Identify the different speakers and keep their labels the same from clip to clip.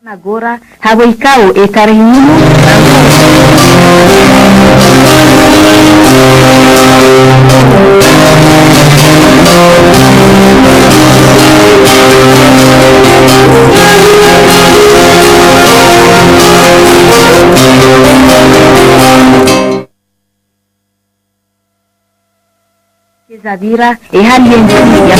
Speaker 1: Agora, Hawaikau e Karahinimu. Zadira e Halientia.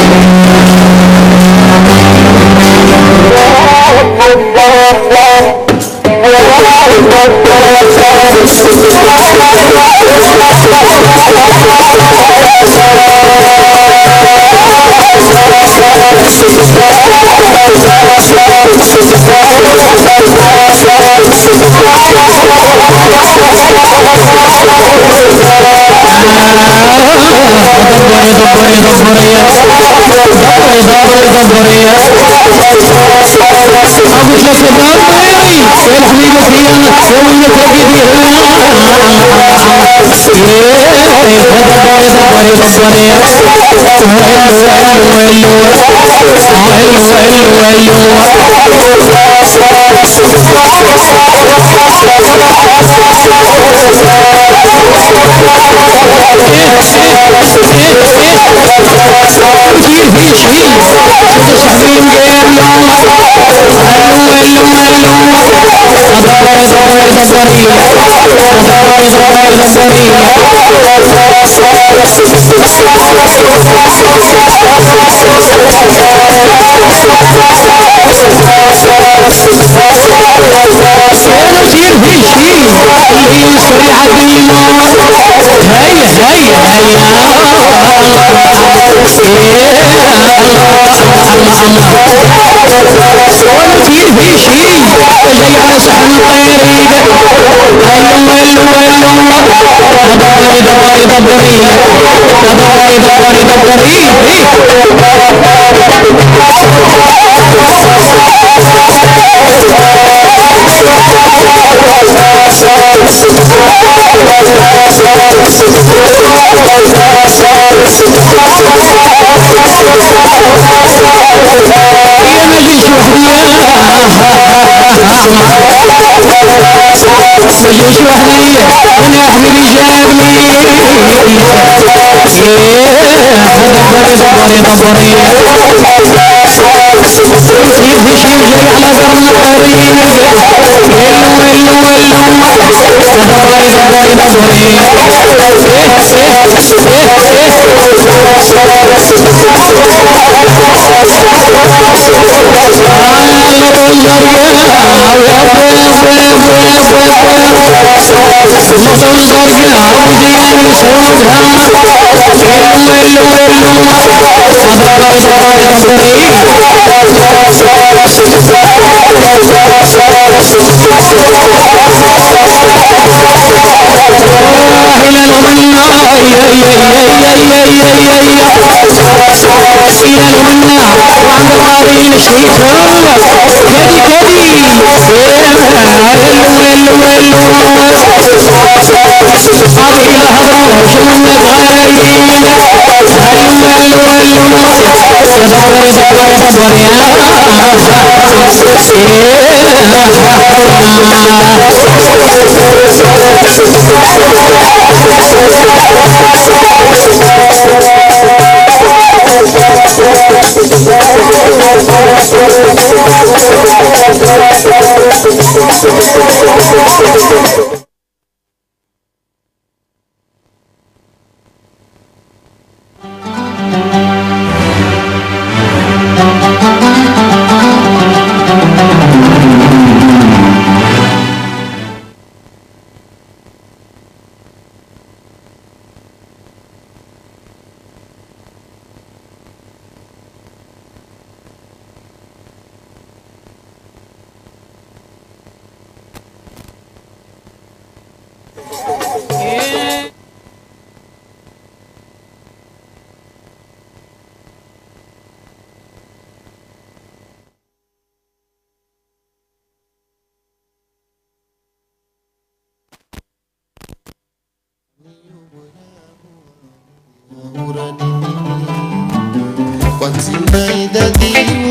Speaker 2: Quanti mai da dire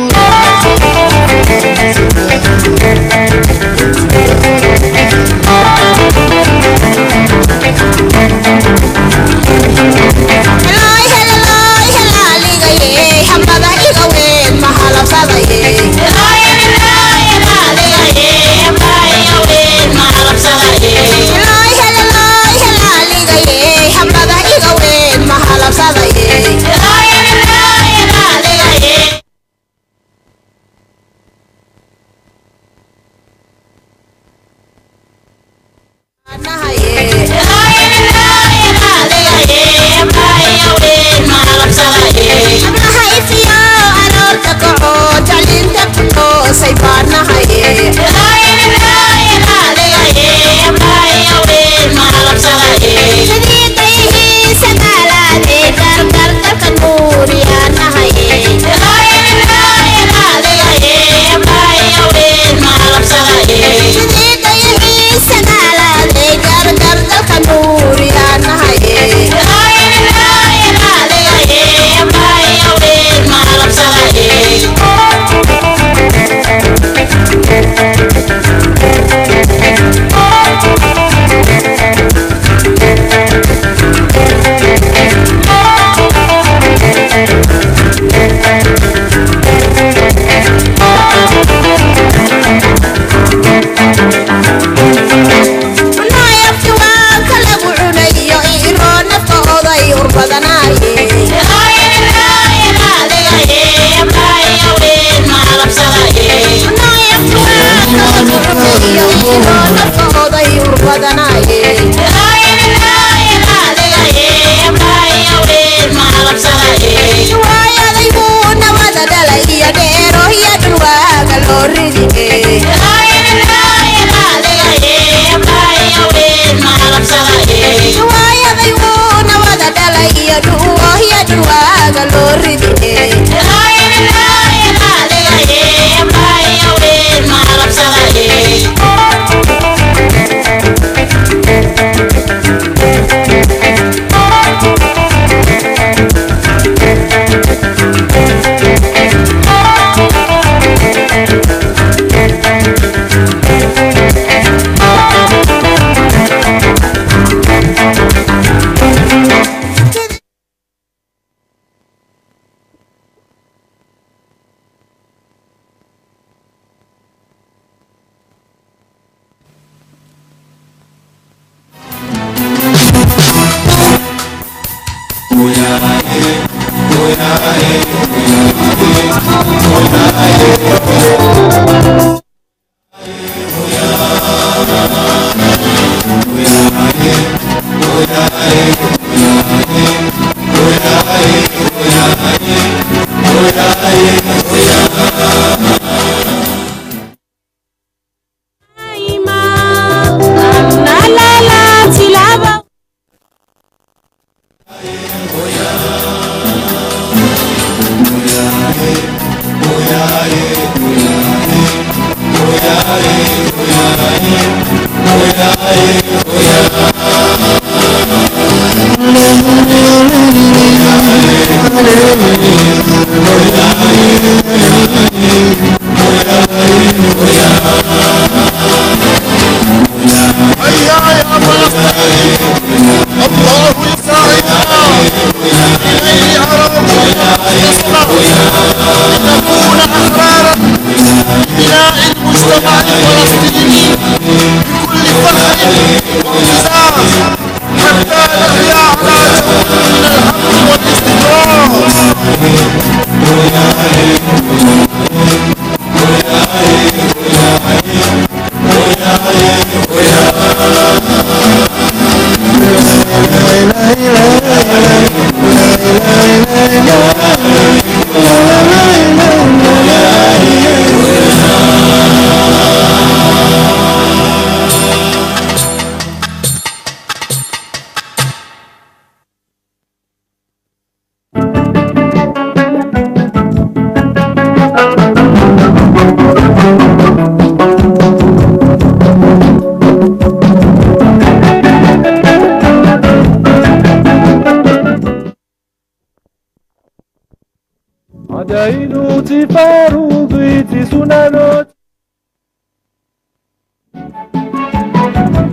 Speaker 2: Adainuti faruditi sunanot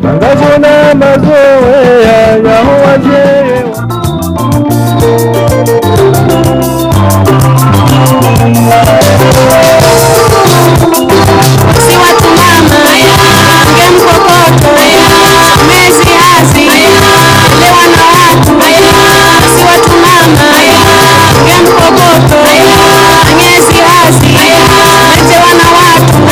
Speaker 2: Tangazo na mazoea ya wazee
Speaker 3: Si watu mama ya ngemkokoto ya mezi hasi lewa na watu si watu mama ya ngemkokoto ya mezi hasi lewa na watu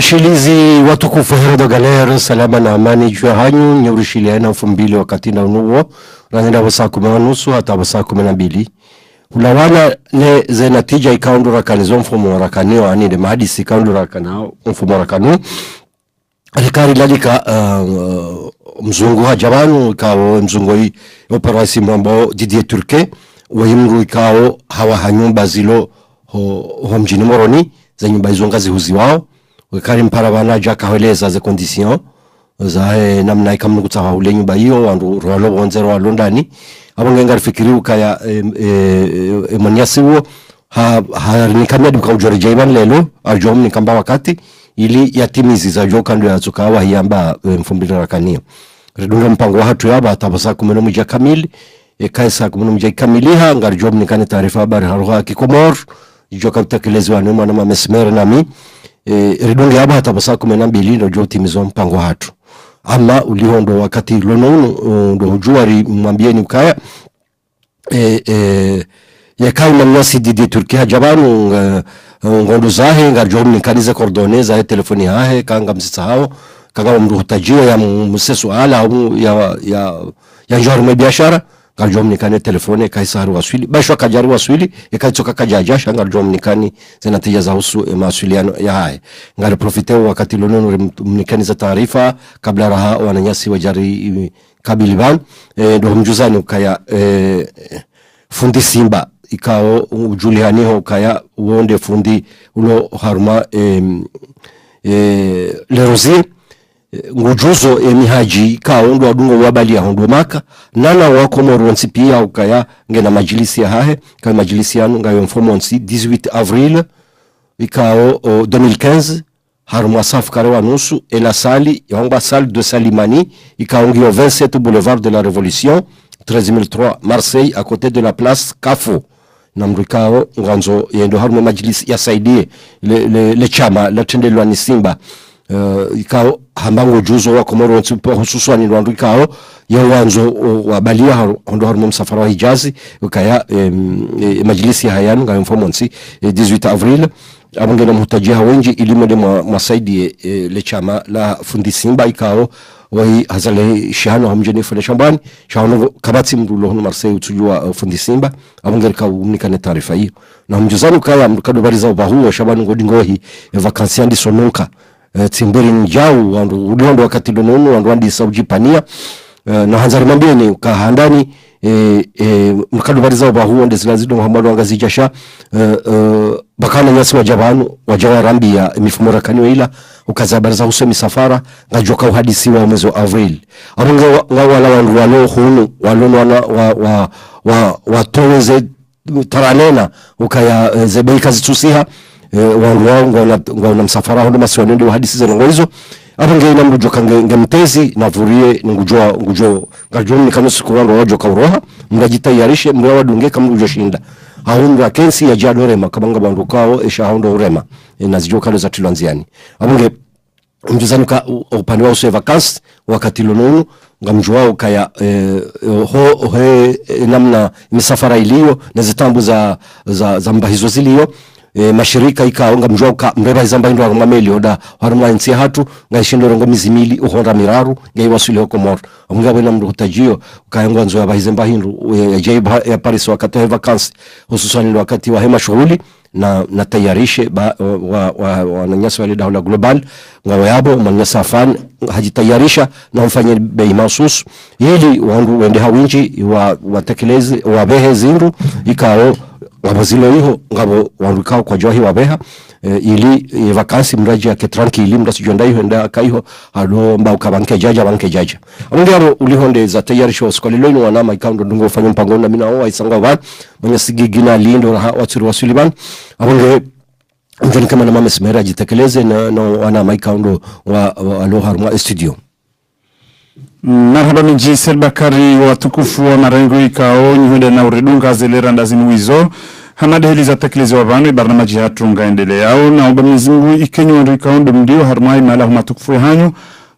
Speaker 4: Washilizi watukufu Herode Galera salama na amani jua hanyu nyorushiliana 2000 wakati na unuo ranenda wasa 10:30 hata wasa 12 ulawana ne ze natija ikaundu rakanizo mfumo rakanio aninde mahadisi ikaundu rakanao mfumo rakanu alikari lalika mzungu hajabanu ikawo mzungu hii operasi mambo Didier Turke wahimru ikawo hawa hanyumba zilo ho mjini Moroni za nyumba hizo ngazi huzi wao wekari mpara wanaja kahweleza ze condition za namna ikamnu kutawa ule nyumba hiyo wandu rwalo wanzero walondani abo ngengari fikiri ukaya manyasi huo nikamia duka ujore jaiban lelo arjom nikamba wakati ili yatimizi za joka ndio yatukawa hiyamba mfumbili rakanio redunga mpango wa hatu yaba atabasa kumeno mja kamili kaisa kumeno mja kamiliha ngarjom nikane taarifa habari haruha kikomor joka utakelezi wa numa na mamesmer nami redunga yaba atabasa kumena mbili ndo jo timizo mpango wa hatu ama ulihondo wakati lono ndo hujuari mwambieni ukaya yakau na nasi Didier Turke hajabanu ngondo zahe ngarjom nikanize kordone zahe telefoni hahe kanga msisahao kanga mruhutajio ya msesu ala ya njorme biashara ngarjom nikane telefoni kaisaru waswili bashwa kajari waswili ikaitoka kajajasha ngarjom nikani zinatija za husu mawasiliano ya hae ngari profiteo wakati lono mnikaniza taarifa kabla raha wananyasi wajari kabiliban ndo mjuzani ukaya fundi Simba ikao ujulianiho kaya uonde fundi ulo haruma Le Rosier ngujuzo mihaji ikao ndo adungo wabali ya hondo maka nana wako moronsi pia ukaya ngena majilisi ya hahe kaya majilisi ya ngayo mfomonsi 18 avril ikao 2015 haruma safu karewa nusu ela sali yongba salle de Salimani ikao ngio 27 boulevard de la Révolution 13003 Marseille à côté de la place Kafo namrikao nganzo yendo haruma majlisi ya saidie le chama la tendelwa ni Simba ikao hambango juzo wa komoro ntsipo hususan ni ikao ya wanzo wa balia hondo haruma msafara wa Hijazi ukaya majlisi hayanu ngayo mfomonsi 18 avril abongena mhutajia wengi ilimo de masaidie le chama la fundi Simba ikao wahi hazale shahano hamjeni fule shambani shahano kabati mrulo hunu Marseille utujua fundi Simba abongerika unikane taarifa hiyo na mjuzanu kaya mkado bariza ubahu wa shabani ngodingohi vakansi andi sonuka timberi njau ulihondo wakati lononu wandu saujipania na hanzari mambieni ukahandani mkado bariza ubahu wande zilazido Muhammadu wangazijasha bakana nyasi wajabanu wajawa rambi ya mifumora kaniwa ila ukazabariza usemi safara ngajoka uhadisi wa mwezi wa Avril abunga wala wandu walo hunu walono watoweze taranena ukaya zebeika zitusiha wandu wangu msafara hondo masiwanende wa hadisi zenongo hizo abunga ina mrujoka ngemtezi na vurie ngujo ngajoni nikanusi kuwandu wajoka uroha mrajita yarishe mrewa dungeka mrujo shinda haundu kensi ya jado rema kabanga bandu kao esha haundu urema nazijoka za tilanziani abunge mjuzanuka upande wa usewa vacances wakati lononu ngamjuwao kaya namna misafara iliyo na zitambu za mbahizo ziliyo mashirika ikao ngamjuwao ka mreba izamba indo haruma meli oda haruma nsi hatu ngaishindo rongo mizimili uhonda miraru ngai wasuli hoko mor amungawe na mruhutajio kaya nganzo ya bahizemba hindu ya Paris wakati wa vacances hususan wakati wa hema shughuli na tayarishe wananyasa wale daula global ngawa yabo manyasa fan hajitayarisha na mfanye bei mahsusi ili wandu wende hawinji watekeleze wabehe zindu ikao wabazilo hiyo ngabo wandu kao kwa johi wabeha ili vakansi mraji ya ketranki mda sijonda hiyo nda kaiho hado mba ukabanke jaja ngabo ulihonde za tayarisho waskolilo wanama ikaundo ndungo ufanye mpangona mina owa isanga wan mwenye sigigina lindo waturu wa Suliban abonge mjani kama na mame simera jitekeleze na wanama ikaundo wa aloha studio.
Speaker 5: Marhaba mji Selbakari watukufu wa marengo ikao nyuhende na uredunga zelera ndazini wizo hamada hili za tekelezi wa vanu ibarnamaji hatu ngaendele yao na uba mnyezimungu ikenyu wandu ikao ndo mdio harumai malahu matukufu ya hanyu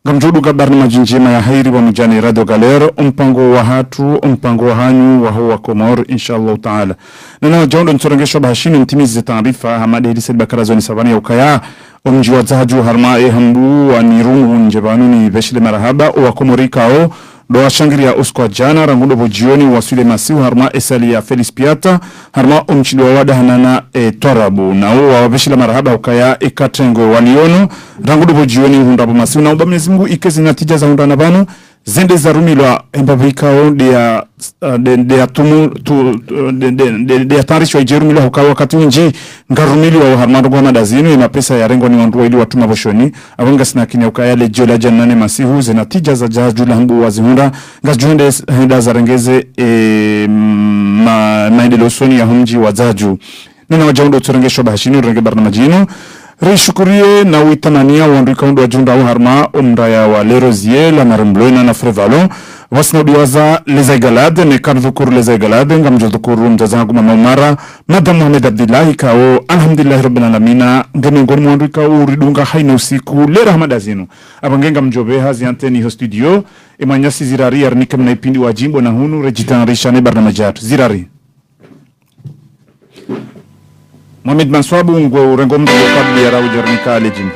Speaker 5: Gamjudu barnamaji njema ya hairi wa mjani Radio Galero mpango wa hatu mpango wa hanyu wa huwa Komor inshallah taala. Nana jaundo nsorengesho bahashini mtimizi taarifa hamada hili Selbakara zoni savani ya ukaya omji wa zahaju harma hambu anirungu njebanu ni veshile marahaba wa komorikao do shangiria usko jana rangudo bojioni wasule masihu harma esali ya Felix Piata harma omchido wada hanana torabu na wa veshile marahaba ukaya ekatrengo waliono rangudo bojioni hundapo masihu na Mwenyezi Mungu ikezi natija za hundana bano zende za rumilwa embabikao de atumu de atarishi wa ijerumilwa hukawa wakati unji ngarumilwa harmado kwa madazinu ima pesa ya rengo ni wanduwa ili watuma boshoni awanga sinakini ukaya lejiola janane masihu zinatija za jahajula hambu wazihunda ngajuhende henda za rengeze maendelo soni ya humji wa zaju nina wajaundo turengesho bahashini renge barnamajino Rishukurie na witamania wanduika undu wa junda au harma umraya wa Lerozier la Marambloina na Frevalo wasna udiwaza leza igalade ne karvukuru leza igalade nga mjodukuru mjazangu mama umara Madam Mohamed Abdillahi kao alhamdulillahi rabbil alamina ngemengoni wanduika uridunga haina usiku lera hamadazinu abangenga mjobe hazi anteni ho studio imanyasi zirari yarnika mna ipindi wa jimbo na hunu rejitanrisha ne barnamajatu zirari Mohamed Manswabu ngo rengomdo kabli ya rawu jarnika alejini.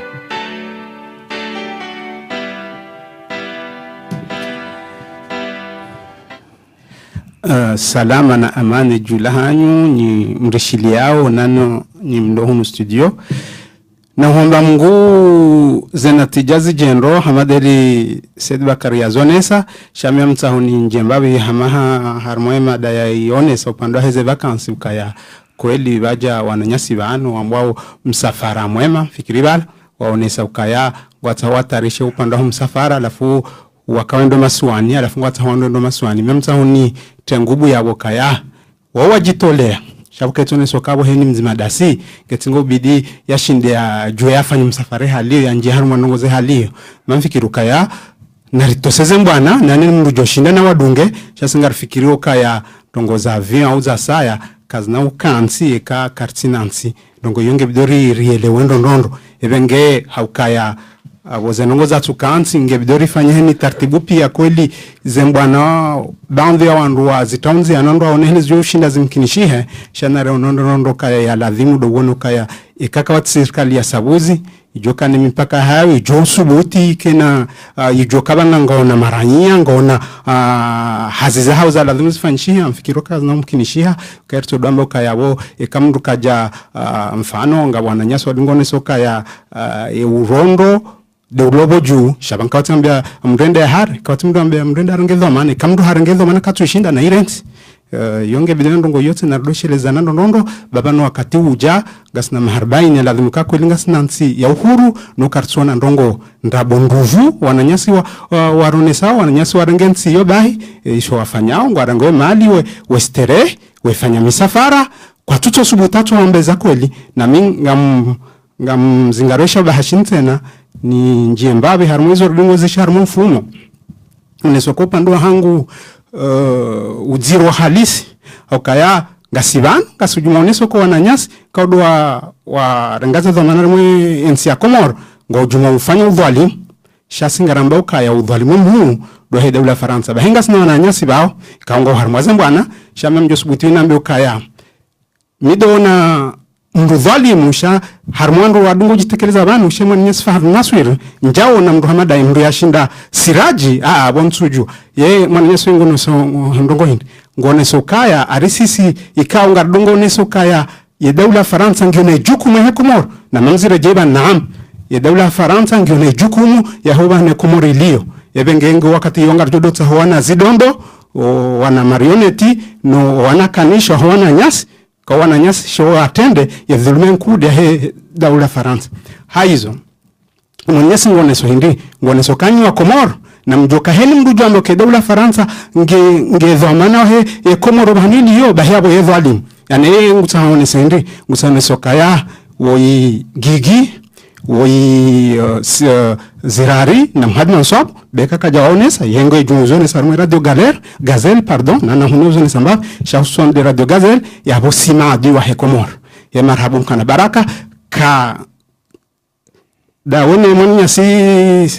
Speaker 6: Salama na amani julahanyu ni mreshiliao nano ni mdohunu studio na huomba Mungu zenatijazi jenro hamaderi Said Bakari ya zonesa shamia mtahuni njembabi hamaha harmoema daya ionesa upando heze vakansi ukaya kweli baja wananyasi banu ambao msafara mwema fikiribala waonesa ukaya watawatarishe upande wa msafara alafu wakawendo maswani alafu watawando maswani memtahuni tengubu ya bokaya wawajitolea shabuketu ne sokabo heni mzimadasi ketingo bidi yashinde ya juu afanye msafara halio ya nje haru mwanongoze halio mamfikirukaya naritoseze mbwana nani mrujoshinda na wadunge shasinga fikirio kaya tongoza avion au za saya kazna ukansi eka kartinansi dongo yonge bidori riele wendo ndondo ebenge haukaya wazenongo za tukansi nge bidori fanyeni tartibu pia kweli zembwana baadhi ya wandu wa zitaunzi anondo aonehele zio shinda zimkinishihe shanare onondo kaya ya ladhimu dogono kaya ikaka wati serikali ya sabuzi ijoka ni mipaka hayo ijo subuti kena ijoka banga ngona maranyia ngona haziza hauza ladhimu zifanyishia mfikiroka na mkinishiha kairto damba kayabo ikamdu kaja mfano nga wananyaso wadingone soka ya urondo de ulobo juu shabanka watambia mrende ya hari kawatimdu mrende harengezo mani kamdu harengezo mana katu ishinda na irenti yonge bidena ndongo yote na rodoshe zanando nondo babano wakati uja gasna maharbaini ladhimu kako ilingas nansi ya uhuru no kartsuana ndongo ndabo nguvu wananyasi waronesa wananyasi warengensi yobahi isho wafanyao ngwarangoe mali westere wefanya misafara kwa tuto subutatu wambeza kweli na ngam zingaresha bahashin tena ni njie mbabe harmoizo rudingo zisha harmo mfumo unesokopa ndo hangu udziro halisi okaya ngasiban ngasujumoneso ko wananyasi kaudo wa rengaza dhamana mwe ensi ya Komoro ngojuma ufanya udhalimu shasingaramba okaya udhalimu mu do he dawla Faransa bahenga sina wananyasi bao kaongo harmaze mbwana shamem mjosubuti nambe okaya midona mdhalimu sha harmando wadungo jitekeleza banu shemwe nyesfa naswir njao na Muhammad imru yashinda siraji bonsuju ye mwanyeso ngono so ndongo hindi ngone sokaya arisisi ikao ngardungo ne sokaya ye dawla Faransa ngene jukumu he Komoro na manzira jeba naam ye dawla Faransa ngene jukumu ya hoba ne Komoro ilio yebengengo wakati yonga dodota hoana zidondo wana marioneti no wana kanisha hoana nyasi kwa wananyasi show atende ya dhulumen kudia he dawla Faransa haizo mwenyesi ngoneso hindi ngoneso kanyi wa Komoro na mjoka heli mdujo amboke dawla Faransa nge dhamana he Komoro bahanili yo bahiabo ye dhalim yani ngutahoneso hindi ngutahoneso kaya woi gigi woi zirari na mhadna nsop beka kaja waonesa yengo ijunuzone sarumwe radio Gazelle pardon na hunuzone samba shauson de radio Gazelle ya bosima adi wa he Komoro ya marhabu kana baraka ka dawone mwanya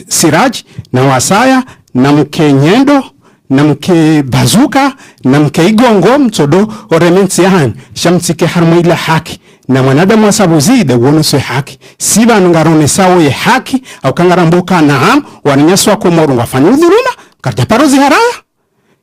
Speaker 6: siraj na wasaya na mke nyendo na mke bazuka na mke igongo mtodo oremensi yahan shamtike harmo ila haki na mwanadamu asabuzi de wono so haki siba ngarone sawo ye haki au kangaramboka naam wananyaswa ko moru wafanya udhuluma karja parozi haraya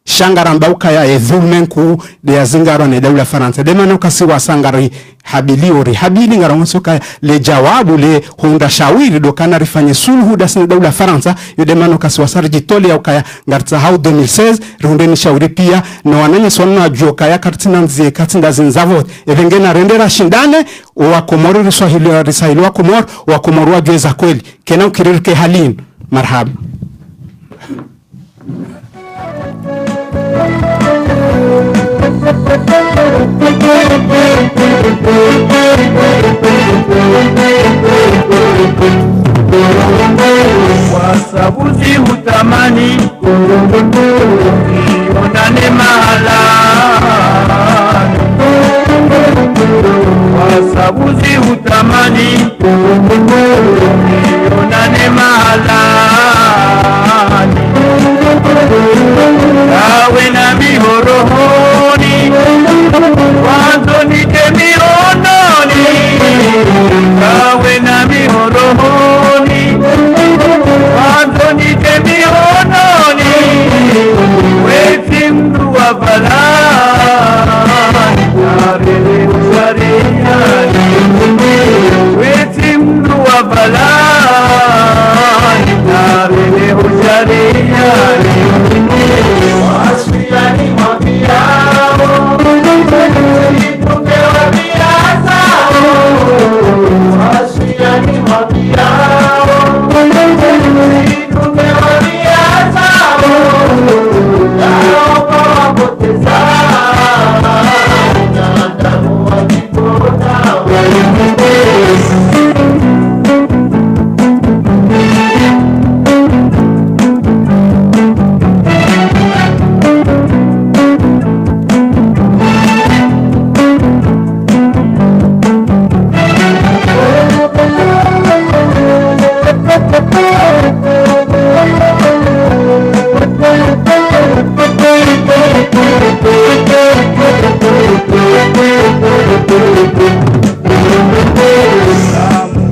Speaker 6: shangaramba ukaya edhumenku de yazingaro ne dawla faransa de mano kasi wasangari habili ori habili ngaro soka le jawabu le hunda shawiri do kana rifanye sulhu dasne dawla faransa yo de mano kasi wasarji toli ya ukaya ngartsa hau 2016 runde ni shawiri pia na wananye sonna joka ya kartina nzie katinda zinzavot evengena rendera shindane wa komoro riswahili wa komoro wa jweza kweli kena ukiririke halin marhaba.
Speaker 2: Wasabuzi hutamani ionane mahala, wasabuzi hutamani ionane mahala, kawe na mihorohoni wanzo nite miononi, kawe na mihorohoni wanzo nite miononi, weti mdu wa balani narele usariani, weti mdu wa balani narele usariani, wasfiani mafiao itunge wabiazao, wasfiani mafiao itunge wabiazao, naopa wapotezao na damu wakipotao.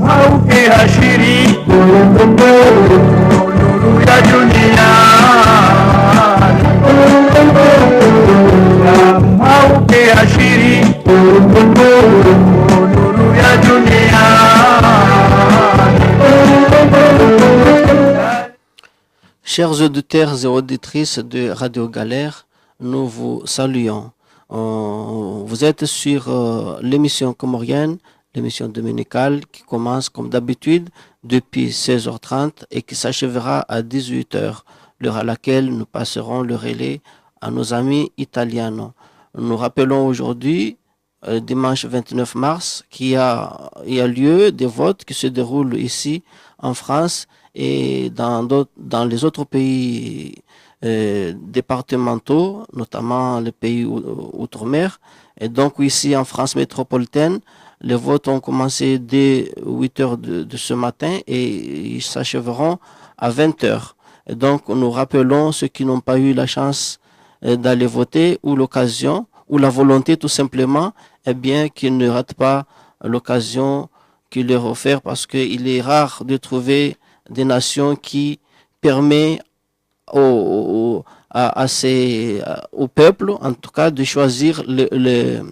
Speaker 2: Hauke hashiri nuru ya dunia, hauke hashiri nuru ya dunia.
Speaker 7: Chers auditeurs et auditrices de Radio Galère, nous vous saluons. Vous êtes sur l'émission comorienne, l'émission dominicale qui commence comme d'habitude depuis 16h30 et qui s'achèvera à 18h, l'heure à laquelle nous passerons le relais à nos amis italiens. Nous rappelons aujourd'hui, dimanche 29 mars, qu'il y a lieu des votes qui se déroulent ici en France et dans les autres pays départementaux, notamment les pays outre-mer. Et donc ici en France métropolitaine, les votes ont commencé dès 8h de ce matin et ils s'achèveront à 20h. Et donc nous rappelons ceux qui n'ont pas eu la chance d'aller voter ou l'occasion ou la volonté tout simplement, eh bien qu'ils ne ratent pas l'occasion qui leur est offerte, parce qu'il est rare de trouver des nations qui permettent au peuple, en tout cas, de choisir les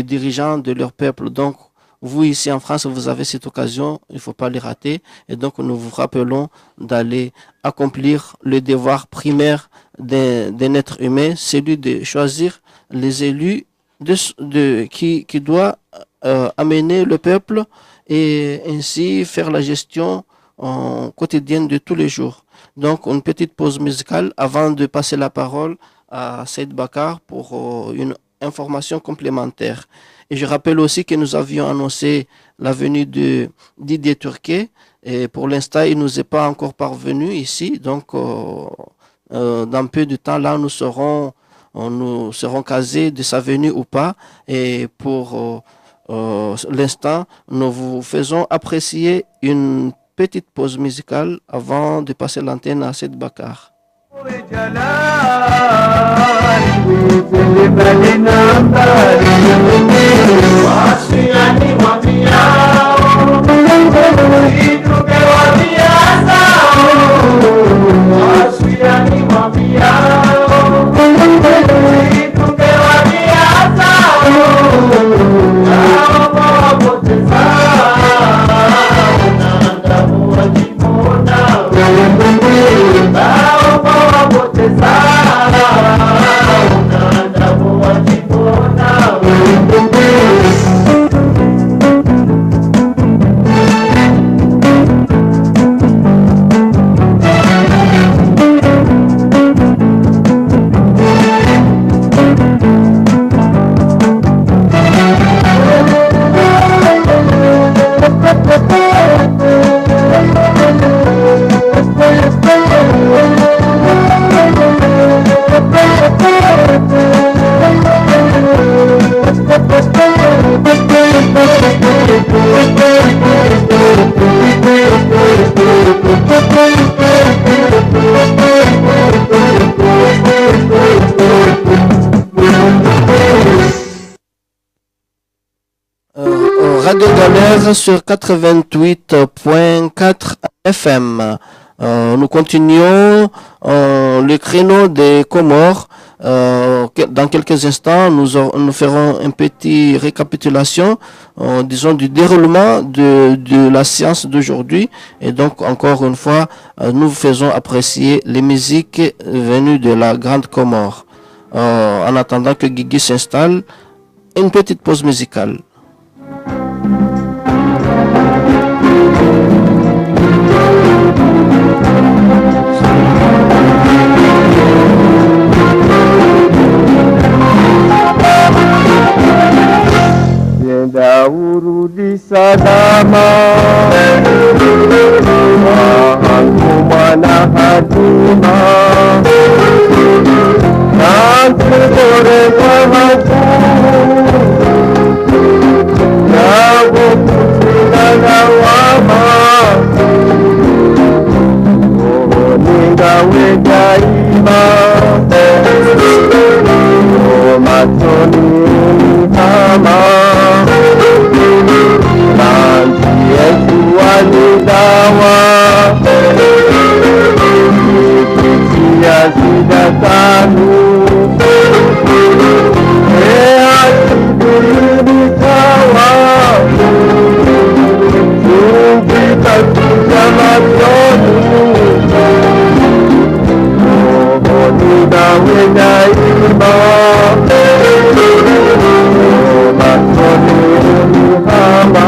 Speaker 7: dirigeants de leur peuple. Donc, vous ici en France, vous avez cette occasion, il ne faut pas les rater. Et donc, nous vous rappelons d'aller accomplir le devoir primaire d'un être humain, celui de choisir les élus qui doit amener le peuple et ainsi faire la gestion quotidienne de tous les jours. Donc, une petite pause musicale avant de passer la parole à Saïd Bakar pour une information complémentaire. Et je rappelle aussi que nous avions annoncé la venue de Didier Turquet, et pour l'instant, il ne nous est pas encore parvenu ici. Donc, dans peu de temps, là, nous serons casés de sa venue ou pas. Et pour l'instant, nous vous faisons apprécier une petite pause musicale avant de passer l'antenne à Saïd Bakar.
Speaker 2: Witende bali nambari wasiani wamiao ituke wamiazao wasiani wamiao ituke wamiazao nao wapotezao unadamu wajimona nao wapotezao unadamu wajimona
Speaker 7: Radio Galère sur 88.4 FM. Nous continuons le créneau des Comores. Dans quelques instants, nous ferons une petite récapitulation, disons, du déroulement de la séance d'aujourd'hui. Et donc, encore une fois, nous faisons apprécier les musiques venues de la Grande Comore. En attendant que Guigui s'installe, une petite pause musicale.
Speaker 2: Nenda urudi salama wangu mwana hatima nankubore kwahaku nabo kutina na wama ningawe daima matoni unihama Nanti Yesu wanidawa Nikitia shida zangu Asibirikawa Tukitakuja machoni nidawe daima matoni unihama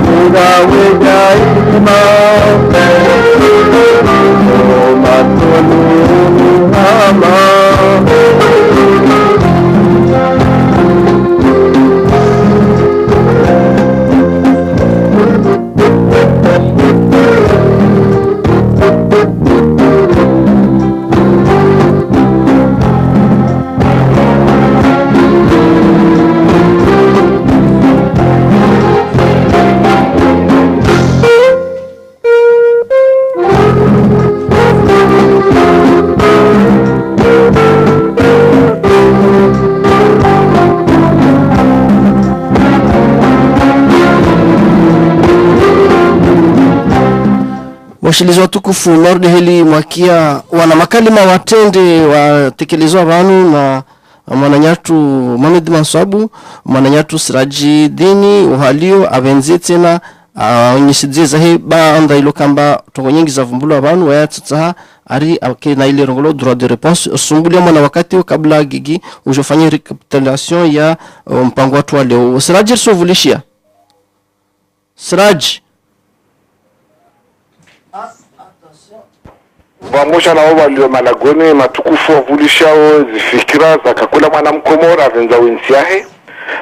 Speaker 2: nidawe daima matoni unihama
Speaker 7: Washilizi watukufu Nord hili mwakia wana makalima watende watekelezwa vanu na mwananyatu Mohamed Mansabu mwananyatu Siraji Dini uhalio abenze tena onyeshize zahe banda ilokamba tongo nyingi za vumbulo abantu wayatsatsa ari akena ile rongolo droit de réponse sumbulia mwana wakati kabla Gigi ujofanya recapitulation ya mpango watu wa leo. Siraji sovulishia Siraji
Speaker 8: Pamoja na walio malagoni matukufu wavulishao zifikira za kakula mwana mkomora venza wensiahe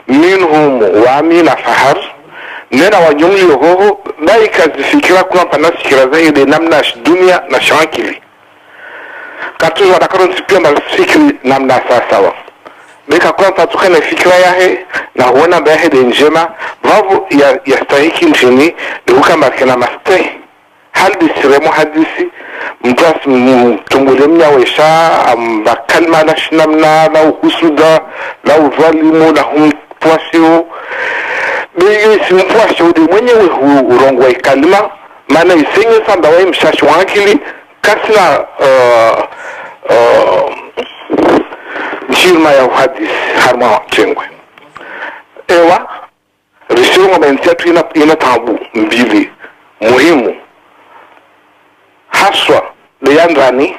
Speaker 8: minhum wami na fahar nena wanyumli hoho daika zifikira kuna pana fikira zaidi namna dunia na shankili katuzo watakaron sipia mbali fikiri namna sawa beka kuna patuka na fikira yahe na huona bahe de njema vavu ya stahiki nchini ni hukamba kena mastahi hal disiremo hadisi mtu asitumbulie mnyawesha ambakalma na shinamna la uhusuda la udhalimu la humpwasio bege simpwasio de mwenyewe urongo wa ikalima maana isenye samba wa mshashi wankili kasina nshirma ya uhadis harma chengwe ewa rishirongo baintiatu ina tabu mbili muhimu haswa leyandrani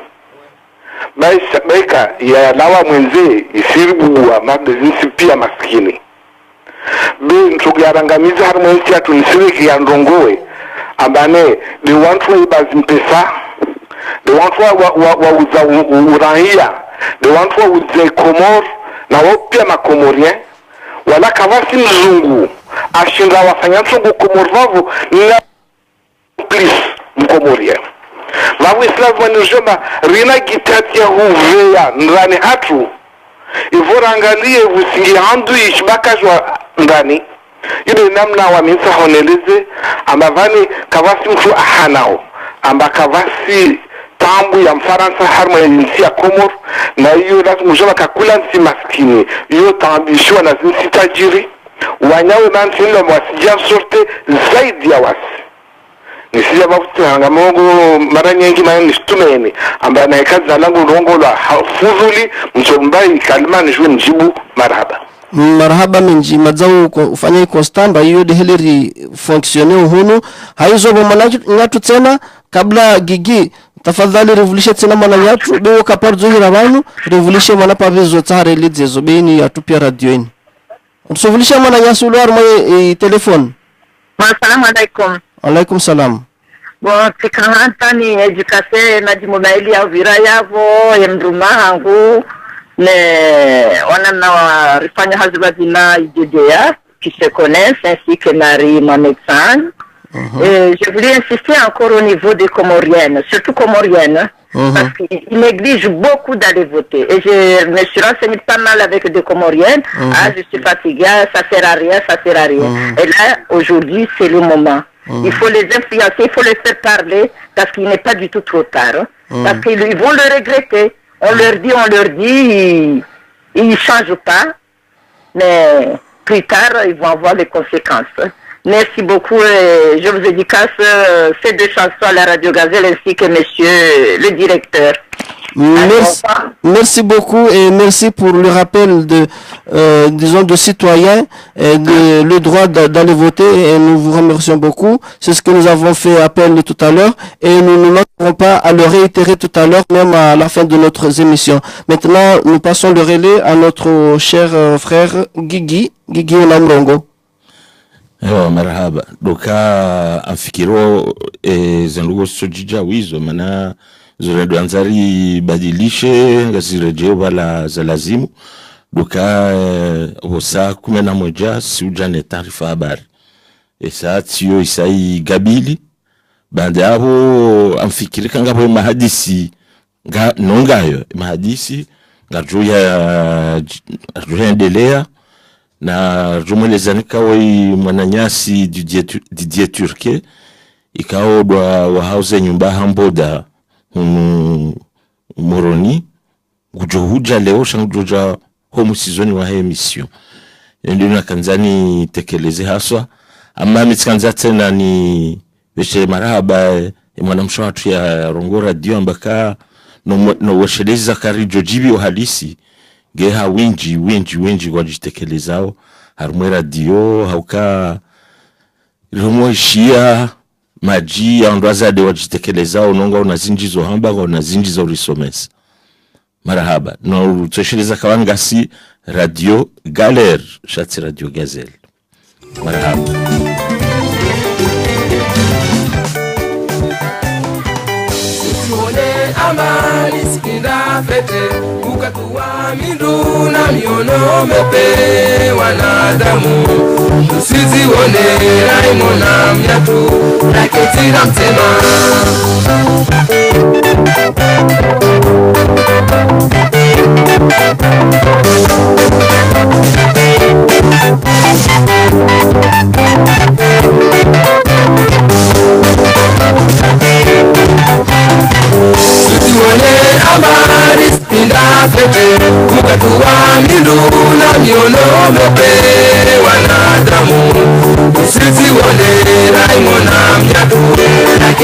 Speaker 8: baika ya lawa mwenze isiribuwa mabezinsi pia maskini be ntugyarangamiza har mwenzi atu nisiriki ya ndongowe ambane de wantu bazimpesa de wantu wa uza urahia de wantu wa uza komor na wopia makomorien wala kawasi mzungu ashinda wafanya mzungu komor vavu na plis mkomorien vavu islavu wanirjoma rina gitati ya huveya nrani hatu ivorangalie vusingi handu ishbakajwa ndani ile namna waminsa honeleze ambavani kavasi mtu ahanao amba kavasi tambu ya mfaransa harma ya nsi ya Komor na hiyo lazima ujoma kakula nsi maskini hiyo tambishwa na nsi tajiri wanyawe nansi nilo mwasijia sorte zaidi ya wasi nisija bafuti hangamongo mara nyingi maana nishtumeni amba na ikazi za langu rongo la fuzuli mchombai kalima nishwe njibu marhaba minji mazao ufanya ikostamba hiyo de heleri fonctionner hunu haizo bomana nyatu tena kabla gigi tafadhali revolution tena mana nyatu bewo kaparzo hirabanu revolution mana pavizo tsare lidzezo beni yatu pia radio ini revolution mana nyasu luar moye telefone.
Speaker 1: Assalamu alaikum.
Speaker 8: Alaikum salam.
Speaker 1: Bon tikahanta ni education na jimobaili ya vira yavo yemruma hangu ne wanana warifanya hazibazina IDDA qui se connaissent ainsi que Marie, mon médecin. Je voulais insister encore au niveau des Comoriennes, surtout Comoriennes, parce qu'ils négligent beaucoup d'aller voter. Et je me suis renseigné pas mal avec des Comoriennes. Ah, je suis fatiguée, ça sert à rien, ça sert à rien. Et là, aujourd'hui, c'est le moment. Il faut les influencer, il faut les faire parler, parce qu'il n'est pas du tout trop tard. Parce qu'ils vont le regretter. On leur dit, ils ne changent pas, mais plus tard, ils vont avoir les conséquences. Merci beaucoup et je vous dédicace ces deux chansons à la Radio Gazelle ainsi que monsieur le directeur.
Speaker 8: Merci beaucoup et merci pour le rappel de disons de citoyens et de le droit d'aller voter et nous vous remercions beaucoup. C'est ce que nous avons fait appel tout à l'heure et nous ne manquerons pas à le réitérer tout à l'heure même à la fin de notre émission. Maintenant, nous passons le relais à notre cher frère Gigi Onamrongo.
Speaker 9: Ewa marhaba doka afikiro zandugo sojija wizo mana zoredo anzari badilishe ngazirejeo bala za lazimu doka hosa 11 siujane taarifa habari esa tiyo isai gabili bande abo amfikirika ngabo mahadisi nongayo mahadisi ngajuya endelea na jumwelezani kawai mwananyasi Didier Turke ikao wa hauze nyumba hamboda moroni gujohuja leo shangujoja homu sizoni wa emission ndio na kanzani tekeleze haswa ama mitskanza tena ni beshe marahaba mwanamsho watu ya Rongo Radio ambaka no washeleza kari jojibi uhalisi geha winji wajitekelezao harumwe radio hauka rumo shia maji ya ndwazade wajitekelezao nonga unazinjizo hamba unazinjizo risomesa marahaba no tosheleza kawangasi radio Galer shati radio Gazelle marahaba.
Speaker 10: Amali sikinda fete ukatuwa mindu na miono mepe wanadamu tusizi wone raimona mnyatu raketira mtema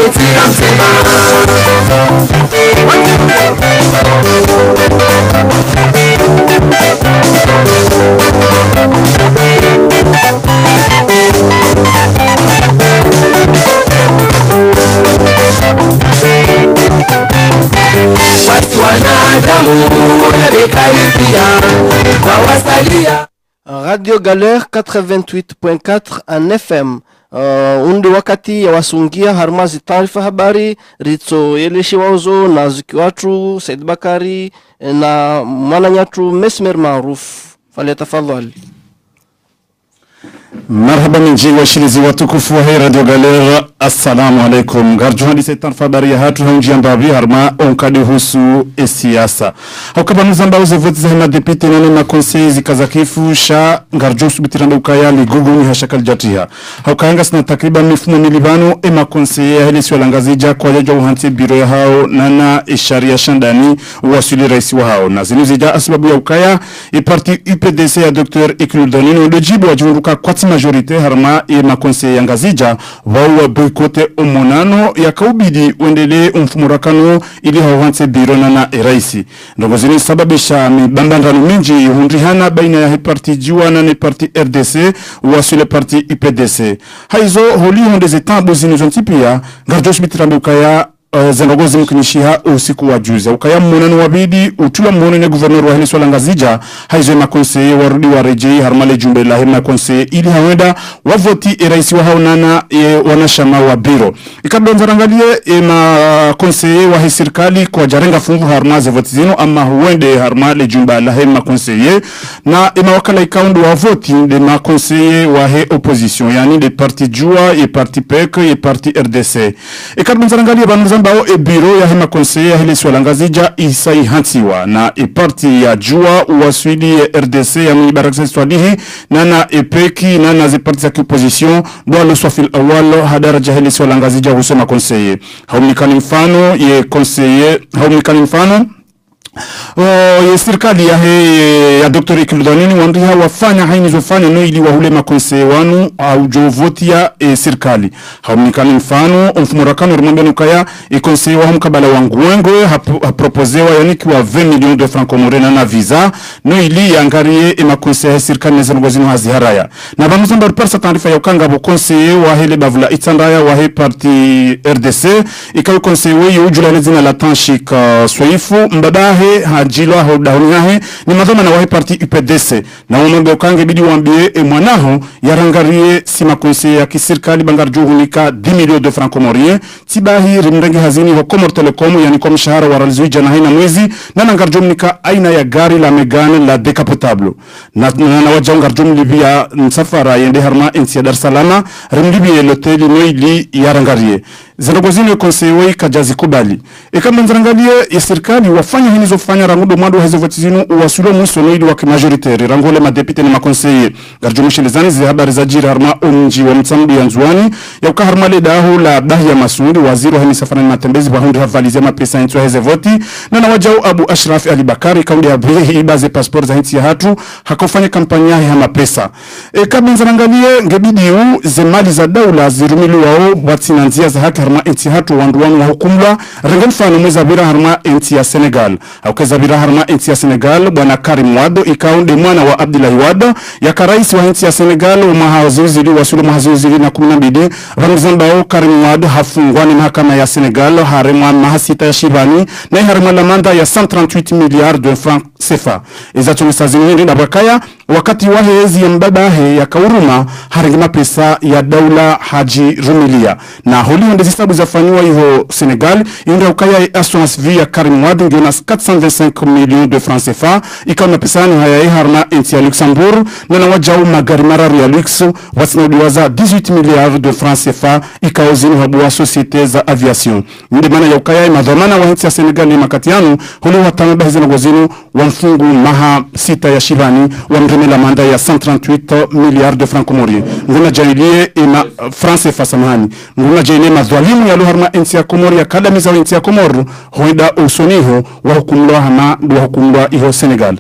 Speaker 10: Etira msema watu wanadamu wanabekaribia wawasalia.
Speaker 7: Radio Galère 88.4 en FM. Undi wakati ya wasungia harmazi taarifa habari ritso yeleshi wazo na zikiwatu Said Bakari na mwananyatu Mesmer Maruf. Fale tafadhali.
Speaker 5: Marhaba minji washirizi watukufu wa Radio Galera, assalamu alaikum. Garju hadise tanfabari ya hatu haunji ambavi harma onkadi husu siasa. Haukabanu zamba uze voti za hima depite nane makonsei zikazakifu sha garju subitiranda ukaya ligugu ni hashakal jatiha. Haukayanga sina takriban mifumo milibano makonsei ya helisi walangazija kwa jaja uhanti biro ya hao nana isharia shandani uwasuli raisi wa hao. Na zinuzija asbabu ya ukaya iparti IPDC ya Dr. Ikludonini udojibu wajunruka kwati majorite harma makonsei ya ngazija wawa boykote omonano ya kaubidi uendele umfumurakano ili hauhanti biro nana raisi. Ndongo zini sababisha mibambandano mingi hundrihana baina ya parti jiwana na parti RDC uwasule parti IPDC. Haizo holi hondeze tambo zini zontipia garjosh bitirambe ukaya zendogozi mkinishiha usiku wa juzi. Ukaya mmonano wabidi utula mmono ne guvernor wa hili swala ngazija haizo makonseye warudi wa rejei harmale jumbe la hema konseye ili hawenda wavoti raisi wa haunana wanashama wa biro. Ikadonza rangalie makonseye wa serikali kwa jarenga fungu harmaze voti zino ama huende harmale jumbe la hema konseye na wakala ikaundu wa voti de makonseye wa he opposition yani de parti jua e parti PEC e parti RDC. Ikadonza rangalie banuzamba bao biro ya hema konseye ya hili swala ngazija isai hantiwa na parti ya jua uwaswili RDC ya mnibarakse swadihi nana PEC nana zi parti ya kiopposition bwalo swafil awalo hadaraja hili swala ngazija husema konseye haumikani mfano ye konseye haumikani mfano serikali ya Dr. Ikludonini wandiha wafanya haini zofanya no ili wahule makonseye wanu au jovotia serikali. Haumikani mfano mfumurakano rumambia nukaya konseye wa mkabala wanguwengo haproposewa yaniki wa 20 millions de francs comorena na visa no ili yangarie makonseye serikali nezanugozino haziharaya. Na bamuzamba ruparsa taarifa ya ukanga bo konseye wa hele bavula itandaya wa he parti RDC ikawe konseye we ujula lezina la tanshik swaifu mbadahe hajilwa hodahunyahe ni madhoma na wahi parti IPDC na umambe ukange bidi wambie mwanaho yarangarie sima konseye ya kisirikali bangarju hunika 10 millions de francs comoriens tibahi rimrengi hazini wa Comor Telecom yani kwa mshahara wa ralizui jana haina mwezi na nangarju hunika aina ya gari la Megane la decapotable na waja ngarju mlibia msafara yende harma insi ya Dar Salama rimlibia loteli noili yarangarie zinogozini konseye kajazi kubali kama nzarangalie ya serikali wafanya hini zofanya rangudo mwadu hezo votizinu uwasulo mwiso noili waki majoritaire rangole madepite na makonseye garjumushilizani zi habari za jiri harma umji wa mtsambi ya nzuani ya uka harma le dahu la dahi ya masundi waziri wa hini safari matembezi wa hundi havalizia mapesa intuwa heze voti na wajau Abu Ashraf Ali Bakari kaundi ya bihi ibaze passport za hinti ya hatu hakofanya kampanya ya mapesa kama nzarangalie ngebidiu zemali za daula zirumili wao watina nzia za haki harma inti hatu wanduwanu wa hukumla rengenfano mweza bira harma inti ya Senegal haukeza bira harma inti ya Senegal bwana Karim Wade ikaunde mwana wa Abdullahi Wade yaka rais wa inti ya Senegal umahazuzili wasulu mahazuzili na 12 ramzambao Karim Wade hafungwani mahakama ya Senegal harema mahasita ya shibani na harema la manda ya 138 milliards de francs CFA izacho msazini na bakaya wakati wahezi ya mbabahe ya kauruma harengima pesa ya daula haji rumilia na holi honde zisabu zafanywa iho Senegal yunga ukaya assurance vie ya Karim Wade ngena 425 millions de francs CFA ikauna pesani haya harma inti ya Luxembourg na wajau magari mararu ya Lux wasinaudiwaza 18 milliards de francs CFA ikaozini habuwa societe za aviation nde mana ya ukaya madhamana wa inti ya Senegal ni makatianu holi watame bahizi na gozinu wa mfungu maha sita ya shibani wa mremela manda ya 138 milliards de francs comoriens nguna jailie ina francs CFA samahani nguna jailie madhalimu ya luharma inti ya Komori ya kadamiza wa inti ya Komoru huenda usoniho wa hukumlwa hama wa hukumlwa iho Senegal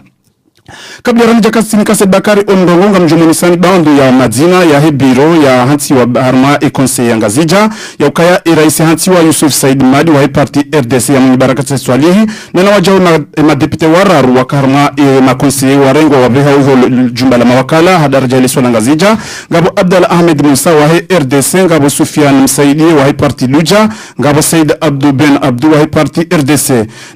Speaker 5: kabla ranja kasi nikase Bakari Ondongonga mjumonisani baundu ya madzina ya hebiro ya hansi wa harma e conseil ya Ngazija ya ukaya iraisi hansi wa Yusuf Said Madi wa parti RDC ya mnibaraka Swalihi na wajao na madepite wararu wa karma makonseye wa rengo wa beha uho jumba la mawakala hadaraja liswa na Ngazija ngabo Abdallah Ahmed Musa wa RDC ngabo Sufian Msaidi wa parti Luja ngabo Said Abdou Ben Abdou wa parti RDC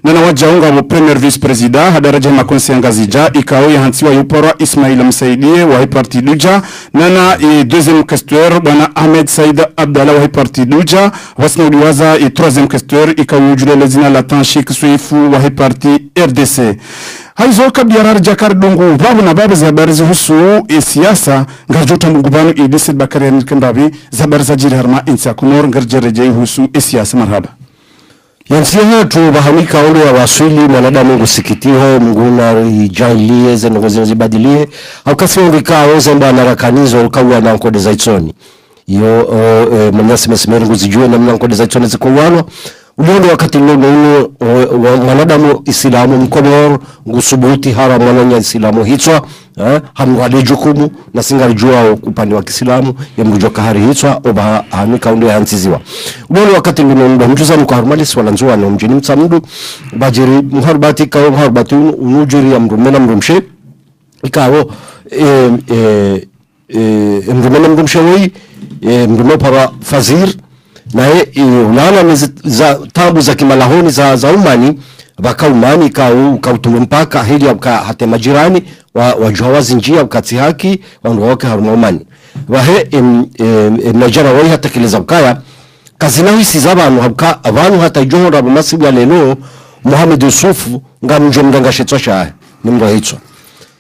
Speaker 5: na wajao ngabo premier vice president hadaraja makonseye Ngazija ikao ya hansi wa yupora Ismail Msaidie wa parti Luja nana deuxième questeur bwana Ahmed Said Abdallah wa parti Luja wasna uliwaza troisième questeur ikao julele zina la Tanshik Suifu wa parti RDC. Haizo kabla rarja kardungu babu na babu za habari zihusu siasa ngarjota mugubanu Idris Bakari Nkendabi za habari za jiri harma insa kumor ngarjereje husu siasa marhaba.
Speaker 4: Yansiya tu bahamika ule ya waswili mwanadamu ngusikitiho mnguna ijailie zenogozino zibadilie au kasi ngikao zemba narakanizo ukawa na nkode za itsoni iyo manyasi mesimeri nguzijue na mna nkode za itsoni zikuwano uliondo wakati lulu mwanadamu Islamu mkomoro ngusubuti hara mwananya Islamu hitwa hamwale jukumu na singarijua upande wa Kiislamu ya mrujoka hari hitwa oba hamika unde hansiziwa uliondo wakati lulu mjuza mkaharumali wala nzuwa na mjini mtsamdu bajiri mharbati kao mharbati unujiri ya mrumena mrumshe ikawo mrumena mrumshe wei mrume para fazir na ulana za tabu za kimalahoni za umani baka umani kautume mpaka hili ya hate majirani wajuhawazi njia ukati haki wandu wake haruma umani wahe mnajara wai hata kileza ukaya kazina hisi zabanu habka avanu hata ijoho rabu masibu ya lelo Muhammad Yusufu nga mjomdanga shetosha ni mro hitwa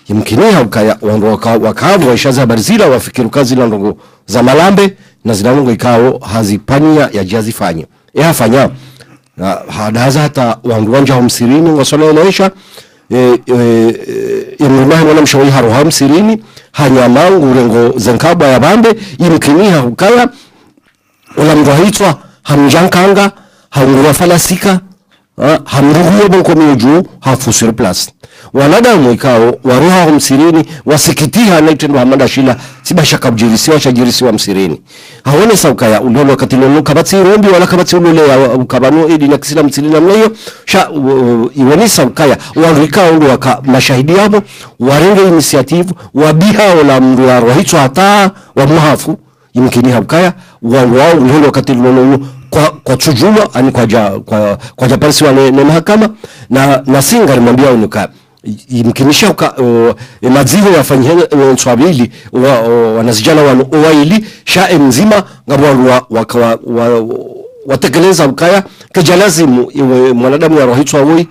Speaker 4: yimkini habka wandu wakavu waishaza barizila wafikiru kazi la ndongo za malambe na zinanungo ikao hazipania ya jazifanya hafanya hadaza hata wandu wanja humsirini wasole ilaisha imumahi mwana mshawai haru hamsirini hanyamangu urengo zenkabwa ya bambe imkini hukaya ula mrohitwa hamjankanga haunguwa falasika hamruhuyo bonko miuju hafusiri plus wanadamu ikao waruha humsirini wasikitiha na itendo hamada shila sibasha kabjirisiwa shajirisiwa msirini hawone saukaya ulolo katilolo kabatsi rombi wala kabatsi ulole ya ukabano idi na kisila msirini na mleyo iwani saukaya warikao ulu waka mashahidi yabo warenge inisiativu wabiha wala mru wa rohitwa hata wa muhafu imkini habkaya wao ulolo katilolo kwa chujuma ani kwa japarisi wa ne mahakama na singa limwambia unuka imkinisha madziho yafanyike nswabili wanazijana wanu owaili sha mzima ngabwa watekeleza ukaya kejalazimu mwanadamu ya rohitwa woi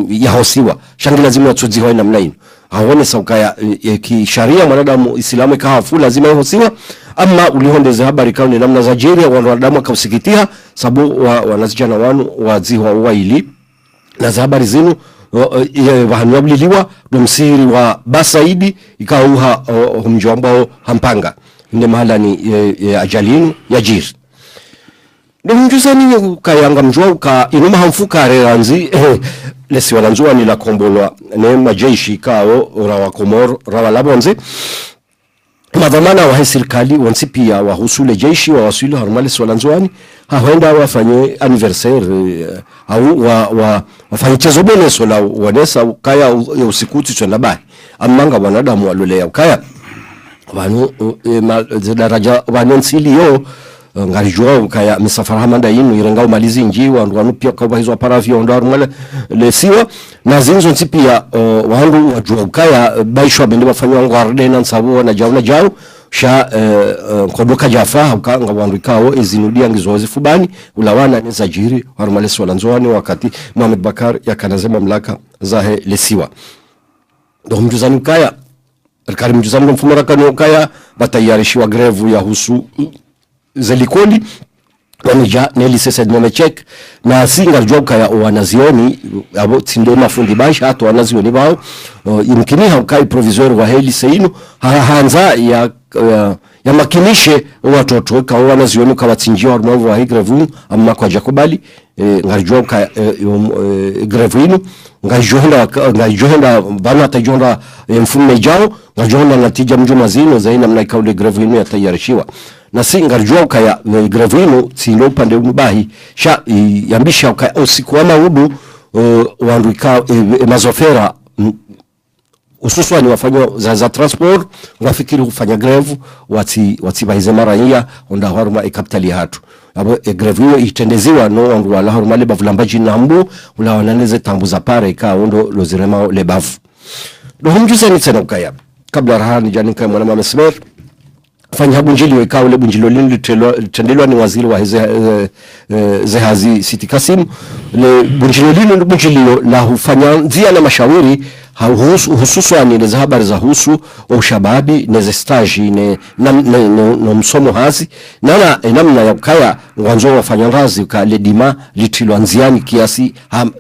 Speaker 4: ya hosiwa shangi lazimu ya tuziho na mnaino hawone saukaya kisharia mwanadamu Islamu ikahafu lazima hosiwa ama ulihondeze habari kauni namna za jeria wanadamu akausikitia sabu wanazijana wanu waziho waili na za habari zinu wahanuabliliwa domsiri wa basaidi ikauha humjomba hampanga inde mahala ni ajalinu ya jiri ndo mjuzani kayanga mjua ka inuma hamfuka reranzi lesi wananzua ni la kombolwa ne majeshi kao rawa Komoro rawa Labonze madhamana wa serikali wansipia wa husule jeshi wa wasuli harumali swalanzwani haenda wafanye anniversaire au wafanye chezo boneso la wanesa kaya ya usikuti twenda bai amanga wanadamu walolea kaya wanu daraja wanonsili yo ngarijua kaya misafara hamanda yinu irengao malizi nji wanu pia kwa hizo paravio ndo harumali lesiwa na zinzo nsipia wandu wajua kaya baishwa bende wafanywa ngwarde na nsabu na jao sha kodoka jafa nga wandu ikao ezinudia ngizozi fubani ulawana neza jiri harumalesu walanzoani wakati Muhammad Bakar yakanaze mamlaka zahe lesiwa ndo mjuzani kaya rikari mjuzani mfumarakani ukaya batayarishiwa grevu ya husu zelikoli wanija nelise said momechek na singa joka ya wanazioni abo tindo mafundi baisha hata wanazioni bao imkini haukai provisor wa heli seinu hanza yamakinishe watoto kwa wanazioni kwa watsinjia wa mwavu wa hii grevu amma kwa Jakobali ngarijua ka grevu inu ngajohenda bana atajonda mfume jao ngajohenda natija mjuma zino zaina mna ikaule grevu inu yatayarishiwa na si ngarijua kaya grevu inu sino upande unubahi sha yambisha kaya usiku wa maudu wanduika mazofera ususwa ni wafanya za transport wafikiri kufanya greve wati baize mara hiya onda haruma ikapitali hatu abo greve hiyo itendeziwa no wandu wala haruma le bavulambaji nambu ula wananeze tambuza pare ka ondo lozirema le bavu do humjuze ni tena ukaya kabla rahani jani kama mwana mamesmer fanya bunjili weka ule bunjilo lini tendelwa ni waziri wa Zehazi Siti Kasim le bunjilo lini bunjilio la hufanya nzia na mashauri hususwani neze habari za husu ushababi neze staji no msomo hazi namna ya kaya wanzo wafanya razi ka ledima litilwa nziani kiasi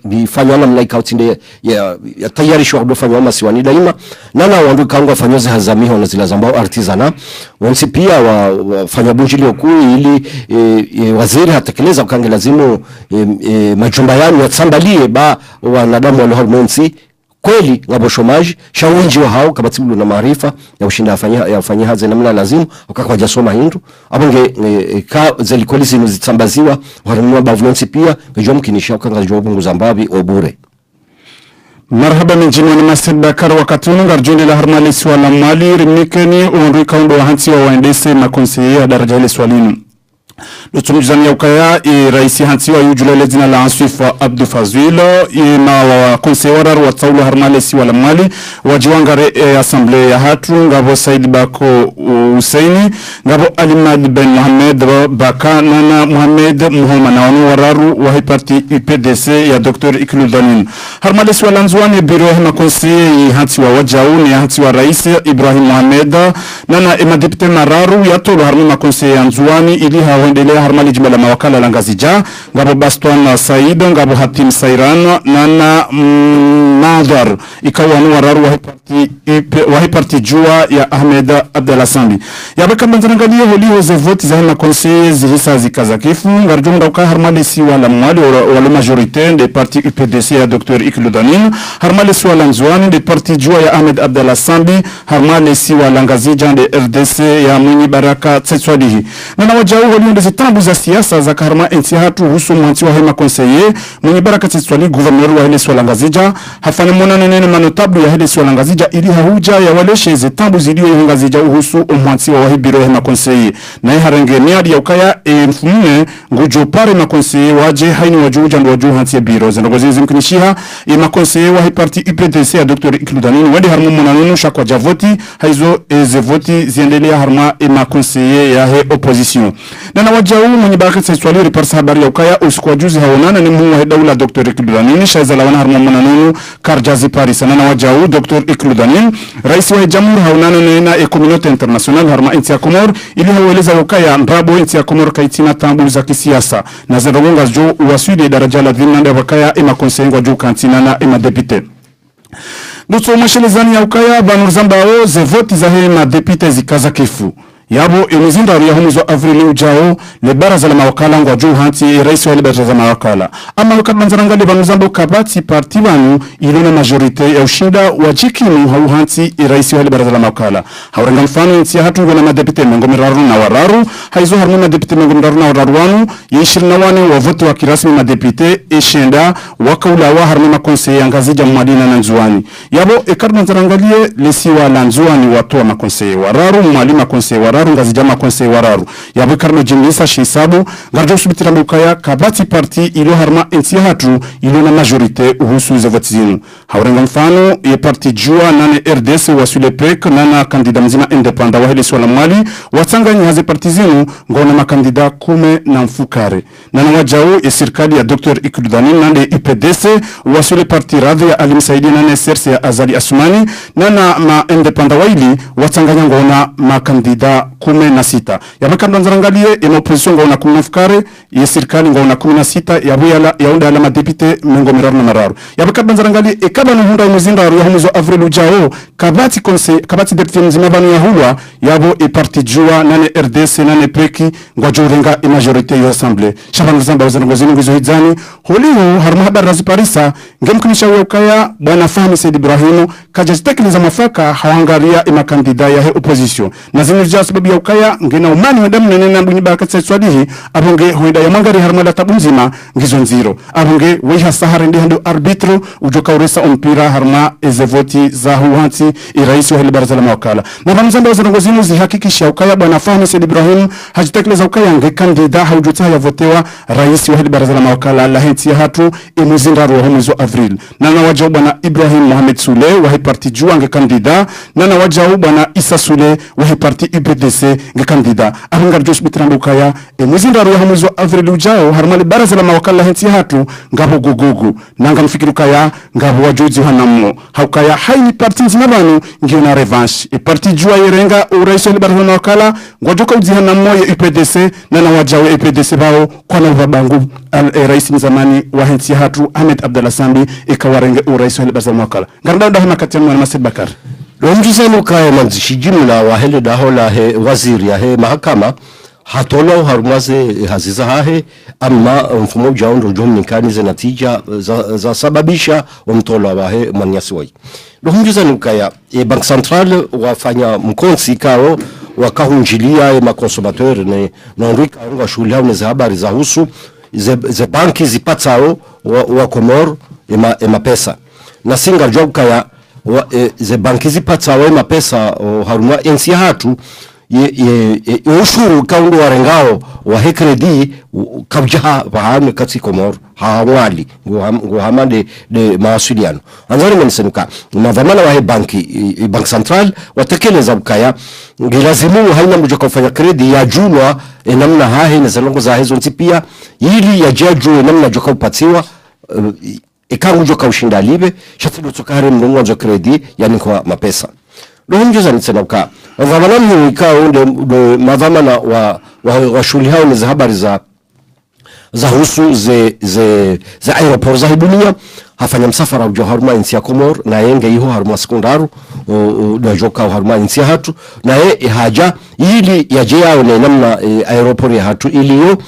Speaker 4: bifanya namna ikautinde ya tayari shwa kudofanya wama siwani daima wandu kangu wafanyoze hazamiho na zila zambao artizana wansi pia wafanya bunjili okuu ili waziri hatekeleza ukange lazimu majumba yani watsambalie ba wanadamu wale hormonsi kweli ngabo shomaji shawinji wa hao kabatibu na maarifa ya ushinda afanya haze namna lazimu wakakwa jasoma hindu abonge ka zelikolisi nuzitsambaziwa waranua bavulonsi pia ngejwa mkinisha ukanga jwa bungu zambabi obure.
Speaker 5: Marhaba minjini ni Masud Bakar wakatunu ngarjundi la harmali swala mali rimikeni uondu kaundo wa hansi wa waendese makonseye ya daraja ile swalinu Lutumjizani ya ukaya raisi hansi wa yujulele zina la Answifa Abdu Fazwilo na wa konsewara wa taulu harmalesi wala mali wajiwangare asamble ya hatu ngabo Said Bako Huseini ngabo Alimad Ben Mohamed Baka nana Mohamed Muhammad na wanu wararu wa hiparti IPDC ya Dr. Iklu Danin harmalesi wala nzuani biro ya hema konseye hansi wa wajau ni hansi wa raisi Ibrahim Mohamed nana emadipte mararu ya tolu harmima konseye ya nzuani ili hawendelea harmali jimala mawakala la ngazija ngabo Baston Said ngabo Hatim Sairan nana Nadhar ikawanu wararu wa hiparti jua ya Ahmed Abdallah Sambi yabeka mbanzarangalia holiho ze voti za hema konseye zihisa zikazakifu ngarjunda uka harmali si wala mwali wala majorite de parti UPDC ya Dr. Iklu Danin harmali si wala nzuani de parti jua ya Ahmed Abdallah Sambi harmali si wala ngazija de RDC ya Mwinyi Baraka Tsetswadihi nana wajau holiho de tambu za siasa za karma ensi hatu husu mwanti wa hema konseye Mwinyi Baraka Tsetswadihi gouverneur wa hile swala ngazija hafane mwana nene manotablu ya hile swala ngazija ili hahuja ya waleshe ze tambu zidiyo ya ngazija uhusu mwanti wa wahibiro hema konseye na harenge miadi ya ukaya mfumune ngujo pare makonseye waje haini wajuja ndo wajuhu hansi ya biro zendogozi zimkinishiha makonseye wa hiparti IPDC ya Dr. Iklu Danin wadi harmu mwananunu shakwa javoti haizo ze voti ziendelea harma makonseye ya he opposition na wajau Mwinyi Baraka Tsetswadihi riparsa habari ya ukaya usiku wa juzi haonana ni muhu wa daula Dr. Iklu Danin shaizala wana harmu mwananunu karjazi Paris na wajau Dr. Iklu Danin raisi wa jamhuri haonana na communauté international harma inti ya Komor ili haweleza ukaya ndrabo inti ya Komor kaitina tambu za kisiasa na zeronga jo wasudi daraja la dhina nda wakaya ima konsengo jo kantina na ima depute Nduto mwashelezani ya ukaya banurzambao ze voti za hema depute zikaza kifu yabo emizinda ya humu wa avrili ujao le baraza la mawakala ngwa juu hanti raisi wa baraza la mawakala ama wakati manzarangali banuzambo kabati parti wanu ilona majorite ya ushinda wajikinu hau hanti raisi wa baraza la mawakala haurenga mfano inti ya hatu ngona madepite mengomiraru na wararu haizo harmu madepite mengomiraru na wararu wanu yishirina wani wa voto wa kirasmi madepite ishenda wakaula wa harmu makonseye ya ngazija mwadina na nzuani yabo ekari manzarangalie lesiwa la nzuani watoa makonseye wararu mwalima konseye wararu ngazijama konseye wararu yabo karno jingisa shisabu ngarjo subitira mbukaya kabati parti ilo harma ensi hatu ilo na majorite uhusu za voti zinu haurenga mfano ye parti jua nane RDC wasule pek nana kandida mzima independa wa hili swala mwali watanganya haze parti zinu ngona makandida kume na mfukare nana wajau ye sirkali ya Dr. Iklu Danin nande IPDC wasule parti radhi ya Alim Saidi nane serse ya Azali Asumani nana ma independa wa hili watanganya ngona makandida 16 yabakanda nzarangalie ema opposition ngaona 19 kare ya serikali ngaona 16 yabuyala yaunda ala madepite mengo miraru na mararu yabakanda nzarangalie ekaba no hunda muzinda ya mwezi wa avril ujao kabati depute mzima banu ya hulwa yabo e parti jua nane RDC nane peki ngwajorenga e majorite yo assemblée shabana zamba wazangozi ngizo hidzani holiho harma habari raziparisa ngemkunisha ukaya bwana Fahmi Said Ibrahimu kaja zitekiliza mafaka hawangaria ima kandida ya he opposition na zini vijaa sababu ya ukaya ngena umani wadamu nenena mbunyi bakatsa swadihi abonge huenda ya mangari harma la tabu nzima ngizo nziro abonge weha sahara ndi hando arbitro ujoka uresa ompira harma ezevoti za huhanti iraisi wa hili baraza la mawakala na vamzamba wazangozi zihakikisha ukaya bwana Fahmi Said Ibrahimu hajitekiliza ukaya nge kandida haujuta ya votewa raisi wa hili baraza la mawakala la henti ya hatu imuzindaru wa mwezi wa avril na wajao bwana Ibrahim Mohamed Sule wa parti jua nge kandida na wajao bwana Isa Sule wa parti UPDC nge kandida ahangar Josh Bitrambo kaya muzindaru wa mwezi wa avril ujao harmali baraza la mawakala henti ya hatu ngabo gugugu na ngamfikiru kaya ngabo wajoji hanamu haukaya haini parti nzimabanu ngiyo na revanche parti jua yerenga uraisi wa baraza la mawakala ngwajoka uzihana moye UPDC na wajao UPDC bao kwa na uvabangu raisi nzamani wa henti ya hatu Ahmed Abdallah Sambi ikawarenge uraisi wa baraza la mawakala ngaranda ndahama katiamu na Mased Bakar
Speaker 4: Lomjizenu kaya manzishi jimla wa hele dahola he waziri ya he mahakama hatolo harumaze haziza hahe ama mfumo ujaundo jomnikani ze natija za sababisha umtola wa he manyasi wai. Lomjizenu kaya Bank Central wafanya mkonsi kao wakahunjilia makonsomateur na nondwika unga shuli hau neze habari za husu ze banki zipatsao wa Komor ema pesa na singa joga ya ze banki zipatsawe mapesa haruma ensi hatu ushuru kaundu warengao wa hekredi kabjaha bahame kati Komor hawali nguhamande de mawasiliano anzari menisenuka mavamana wa banki Bank Central watekeleza ukaya ngilazimu haina mjoko kufanya kredi ya junwa namna hahe na zalongo za hezo ntipia ili ya jeju namna joka upatiwa ikangu joka ushindalibe shatibu tukare mnungo kredi yani kwa mapesa Lomjuza nitsenuka mavamana mhiwika unde mavamana wa shuli hao ni za habari za husu za aeroport za dunia hafanya msafara ujo haruma insi ya Komor na yenge iho haruma sekundaru na joka haruma insi ya hatu na haja ili yaje yao na namna aeroport ya hatu ili yo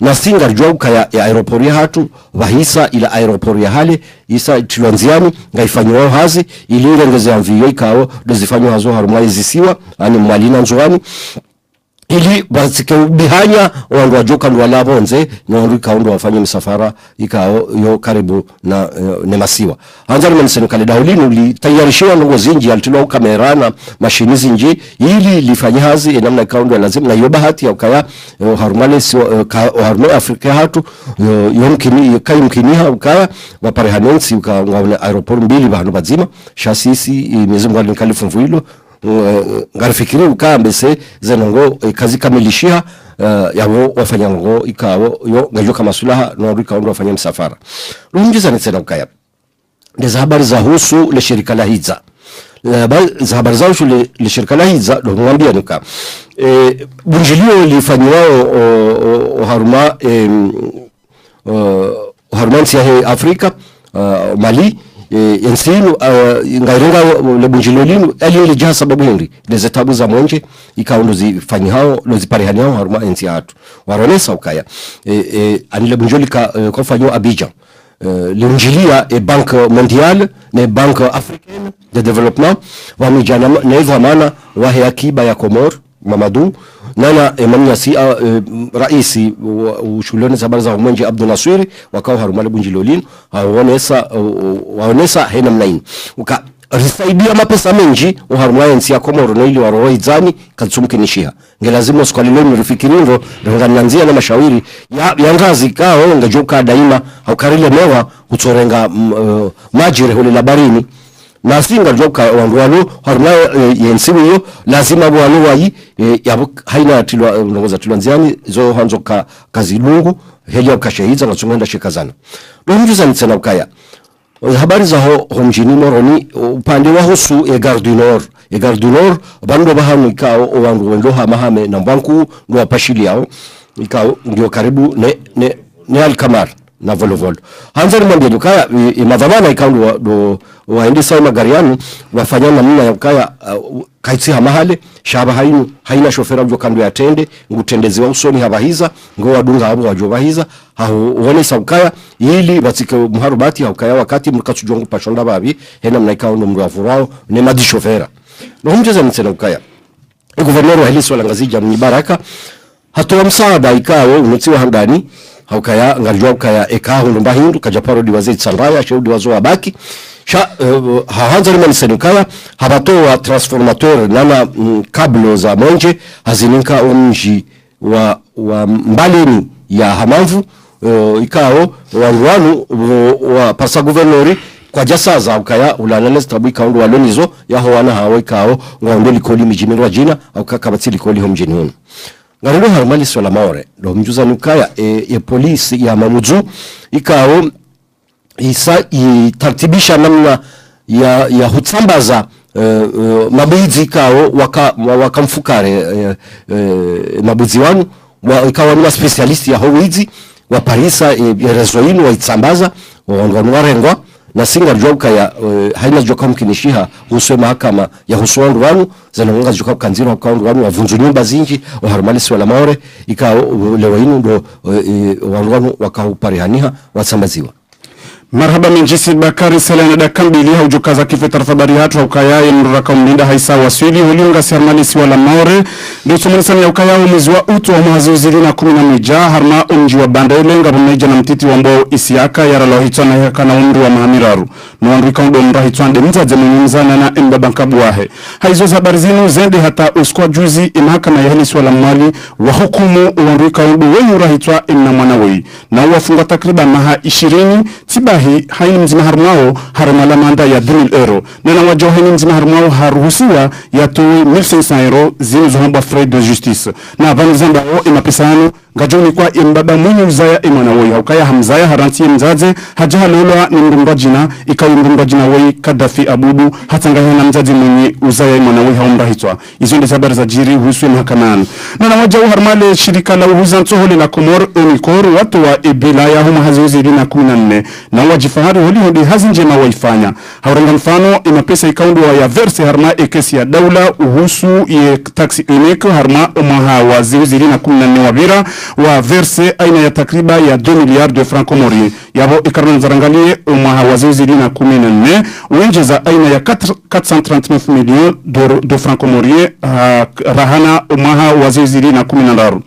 Speaker 4: na singa joka ya aeroport ya hatu wahisa ila aeroport ya hale isa tulanziani ngaifanyiwa hazi ili ngeze amviyo ikao dozifanywa hazo haruma izisiwa ani mwalina nzuani ili basike bihanya wandu wajoka ndo walabonze na wandu ikaundo wafanye misafara ikao yo karibu na nemasiwa anjari mensenu kale daulinu li tayarishiwa nungo zinji altilo kamera na mashini zinji ili lifanye hazi namna ikaundo lazima na yobahati ya ukaya harumale harume Afrika hatu yomkini kayumkiniha ukaya waparehanensi ukawawne aeroport mbili bahanu bazima shasisi mizimu wali nkalifu mvuilo ngarifikiri ukambese zenongo kazi kamilishia yabo wafanya ngo ikawo yo ngajoka masulaha no rikaondo wafanya msafara rumjiza nitsena ukaya ndeza habari za husu le shirika la Hidza za habari za husu le shirika la Hidza ndo mwambia nika bunjilio lifanywa haruma harumansi ya Afrika Mali ensinu ngairenga lebunjilo linu ali jaha sababu hindi leze tabu za mwenje ikaundo zifanyi hao lozipari hao haruma ensi hatu waronesa ukaya ani lebunjilo kufanywa Abidjan lunjilia Banque Mondiale ne Banque Africaine de Développement wamijana na hivyo maana wahe akiba ya Komor Mamadou nana emanyasi raisi ushuloni za habari za mwenje Abdul Nasiri wakao harumale bunjilolin waonesa hena mnaini uka risaidia mapesa menji uharumale nsi ya Komoro na ili waroi zani katsumkinishiha ngelazimo skwaliloni rifikirindo ngananzia na mashawiri ya ngazi kao ngajoka daima haukarile mewa utorenga majire huli labarini na singa joka wanduwalu haruma yensimu yo lazima walu wayi yabu haina tilwa tulanziani zo hanzoka kazi lungu heja ukashahiza na tsungenda shikazana lomjuza nitsena ukaya habari za ho mjini Moroni upande wa husu Gare du Nord Gare du Nord bando bahanu ikao wandu wendo hamahame na mbanku ndo wapashili yao ikao ndio karibu ne Alkamar na Volovolo. Hanzari mwambia dukaya madhamana ikao ndo waendisa magari yanu wafanyana namna ya ukaya kaitsi hamahale shaba haina shofera ujo kando ya tende ngutendezi wa usoni habahiza ngo wadunga habu wajobahiza uone saukaya ili batike muharubati haukaya wakati mkatujongo pashonda babi hena mnaikao ndo mruafu wao ne madi shofera no mjeza mtsena ukaya guverneur wa hili swala ngazija mbaraka hatoa msaada ikao unotiwa handani haukaya ngarjwa ukaya ekaho ndo mbahindu kajaparo diwaze tsandaya shudi wazo wabaki hanzari manisenukaya habatoa transformateur nana kablo za monje hazininka umji wa mbalini ya Hamamvu ikao wanruanu wa pasa guvernori kwa jasaza ukaya ulanane stabu ikaundu walonizo yaho wana hawa ikao ngaundu likoli mijinirwa jina au kakabati likoli homjini hunu ngarundo harumali swala maore do mjuza nukaya polisi ya Mamuzu ikao isa itartibisha namna ya hutsambaza mabuzi kao wakamfukare mabuzi wanu ikawa ni specialist ya howizi wa Parisa rezoinu wa itsambaza warengwa na singa joka ya haina joka mkinishiha huswe mahakama ya huswandu wanu zanonga joka kanziro kwa wanu wavunju nyumba zinji wa harmalisi wala maore ikawa lewainu ndo wanu wakahuparihaniha watsambaziwa.
Speaker 5: Marhaba minjisi Bakari Selena dakambili haujukaza kife tarafabari hatu haukayaye mruraka umlinda haisa waswili huliunga siarmalisi wala maore dusumanisani ya ukayawe mwezi wa utu wa muhazuzili na 11 harma umji wa banda ilenga bumeja na mtiti wa mbao isiaka yara lao hitwa na heka na umri wa mahamiraru na wanduika undo mra hitwa nde mzaze mnyumzana na mbabankabu wahe haizo za barizinu zende hata uskwa juzi imahakama ya halisi wala mali wa hukumu wanduika undo wenyu rahitwa imna mwanawei na uwafunga takriban maha 20 tiba haini mzima harumao harumala manda ya 2000 euro nena wajo haini mzima harumao haruhusiwa ya tuwe 1500 euro zinu zuhamba frais de justice na vanu zamba o imapesano ngajoni kwa imbaba mwenye uzaya imana woi haukaya hamzaya haranti mzaze hajaha loloa ni mrumba jina ikawi mrumba jina woi Kadafi Abudu hatangaya na mzaze mwenye uzaya imana woi haumra hitwa izo ndi sabari za jiri husuwe mahakamani nena wajo harumale shirika la uhuza ntohole la Komor Unikoru watu wa ibila ya huma haziuzi ilina 14 na wajifahari holi hazinjema waifanya haurenga mfano imapesa ikaundu wa ya verse harma ekesi ya daula uhusu ye taxi unique harma umaha wa ziuzi na 14 wabira wa verse aina ya takriba ya 2 milliards de francs comoriens yabo ikarna zarangalie umaha wa ziuzi na 14 uenjeza aina ya 439 millions de francs comoriens rahana umaha wa ziuzi na 14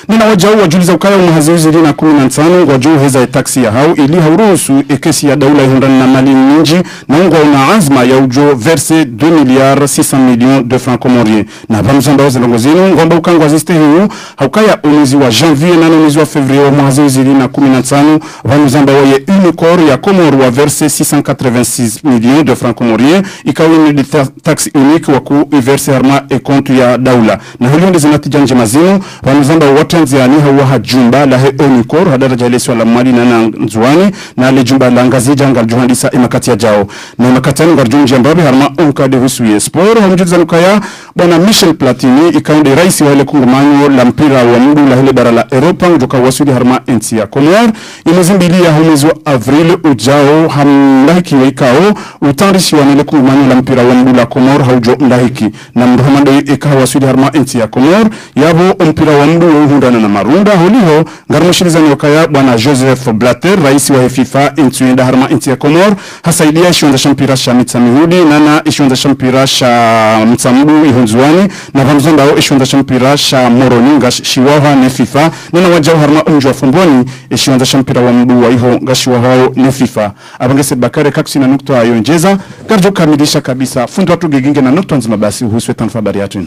Speaker 5: nina wajau wajuliza ukaya umuhaziuzi na 15 wajau heza taksi ya hau ili hauruhusu ekesi ya daula ihundani na mali nyingi na ungwa una azma ya ujo verse 2 milliards 600 millions de francs comoriens na bamzamba wazi langozinu ngomba ukangwa ziste hiu haukaya unuzi wa janvier na unuzi wa fevrier wa umuhaziuzi na 15 bamzamba waye Unicor ya Komoro wa verse 686 millions de francs comoriens ikawini di taksi unique waku verse harma ekontu ya daula na hulionde zinatijanje mazinu bamzamba watanziani hawa hajumba la he Unicor hadaraja ilesi wala mali na nzuani na le jumba la ngazija ngal johandisa imakati ya jao na makatani ngal junji ambabe harma unkade husuye sport hamjuza nukaya bwana Michel Platini ikaunde raisi wa ile kungumanyo la mpira wa mdu la hele bara la Europa njoka wasuli harma enti ya Komor imezimbili ya humezi wa avril ujao hamlahiki wa ikao utandisi wa ile kungumanyo la mpira wa mdu la Komor haujo mlahiki na mduhamando ikawa wasuli harma enti ya Komor yabo mpira wa mdu uhundana na marunda holiho ngarmushiriza nyokaya bwana Joseph Blatter raisi wa FIFA intuenda harma inti ya Komor hasaidia ishonza shampira sha mitsamihudi nana ishonza shampira sha mitsamdu ihunzuani na vamzonda o ishonza shampira sha moroninga shiwaha ne FIFA nana wajau harma unju wa fumboni ishonza shampira wa mdu wa iho ngashiwaha ne FIFA abangese Bakare kakusina nukto ayo njeza garjo kamilisha kabisa fundu watu giginge na nukto nzima basi uhuswe tanfabari yatu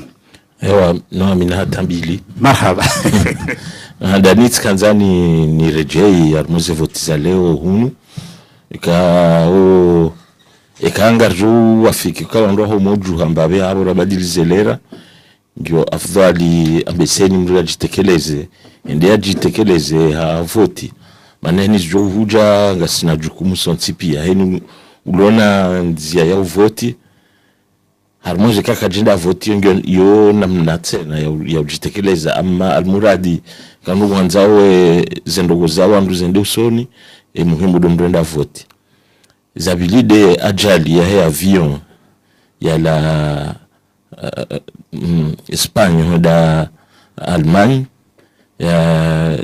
Speaker 9: ewa no mina hata mbili
Speaker 5: marhaba
Speaker 9: Danitz kanzani ni rejei ya muze votiza leo hunu ikaangarju wafiki kwa ndo ho moju hambabe haro rabadilize lera ndio afdhali ambeseni mrua jitekeleze ende ya jitekeleze voti maneni jo huja ngasina jukumu sonti pia heni ulona nzia ya voti harmoja kaka jenda voti yo namna tena ya ujitekeleza ama almuradi kanu wanzawe zendogo zawo andu zende usoni muhimu dombrenda voti zabilide ajali ya avion ya la Espagne da Allemagne ya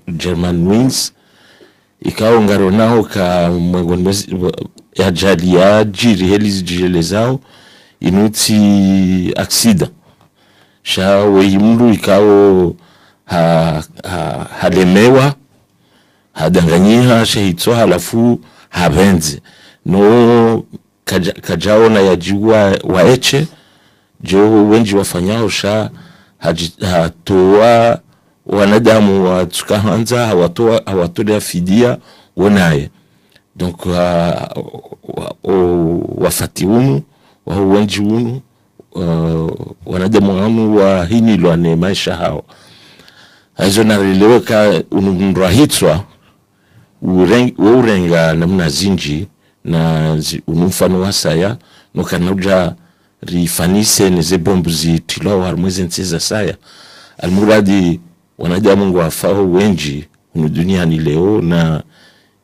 Speaker 9: German Wings ikawa ngaro nao ka mwengonezi ya ajali ya jiri heli jile zao inuti aksida sha weyimlu ikawo halemewa hadanganyiha shehitso halafu habenze no kajao na yajiwa waeche jo wenji wafanyao sha hatoa wanadamu wa tukahanza hawatolea fidia wonaye donc wafati unu wenji unu wanadamu wanu wa hini lwane maisha hao hizo nareleweka unumrahitswa urenga namna zinji na unumfano wasaya nukanuja rifanise neze bombu zitilo harmweze nseza saya almuradi wanadamu mungu wafao wenji duniani leo na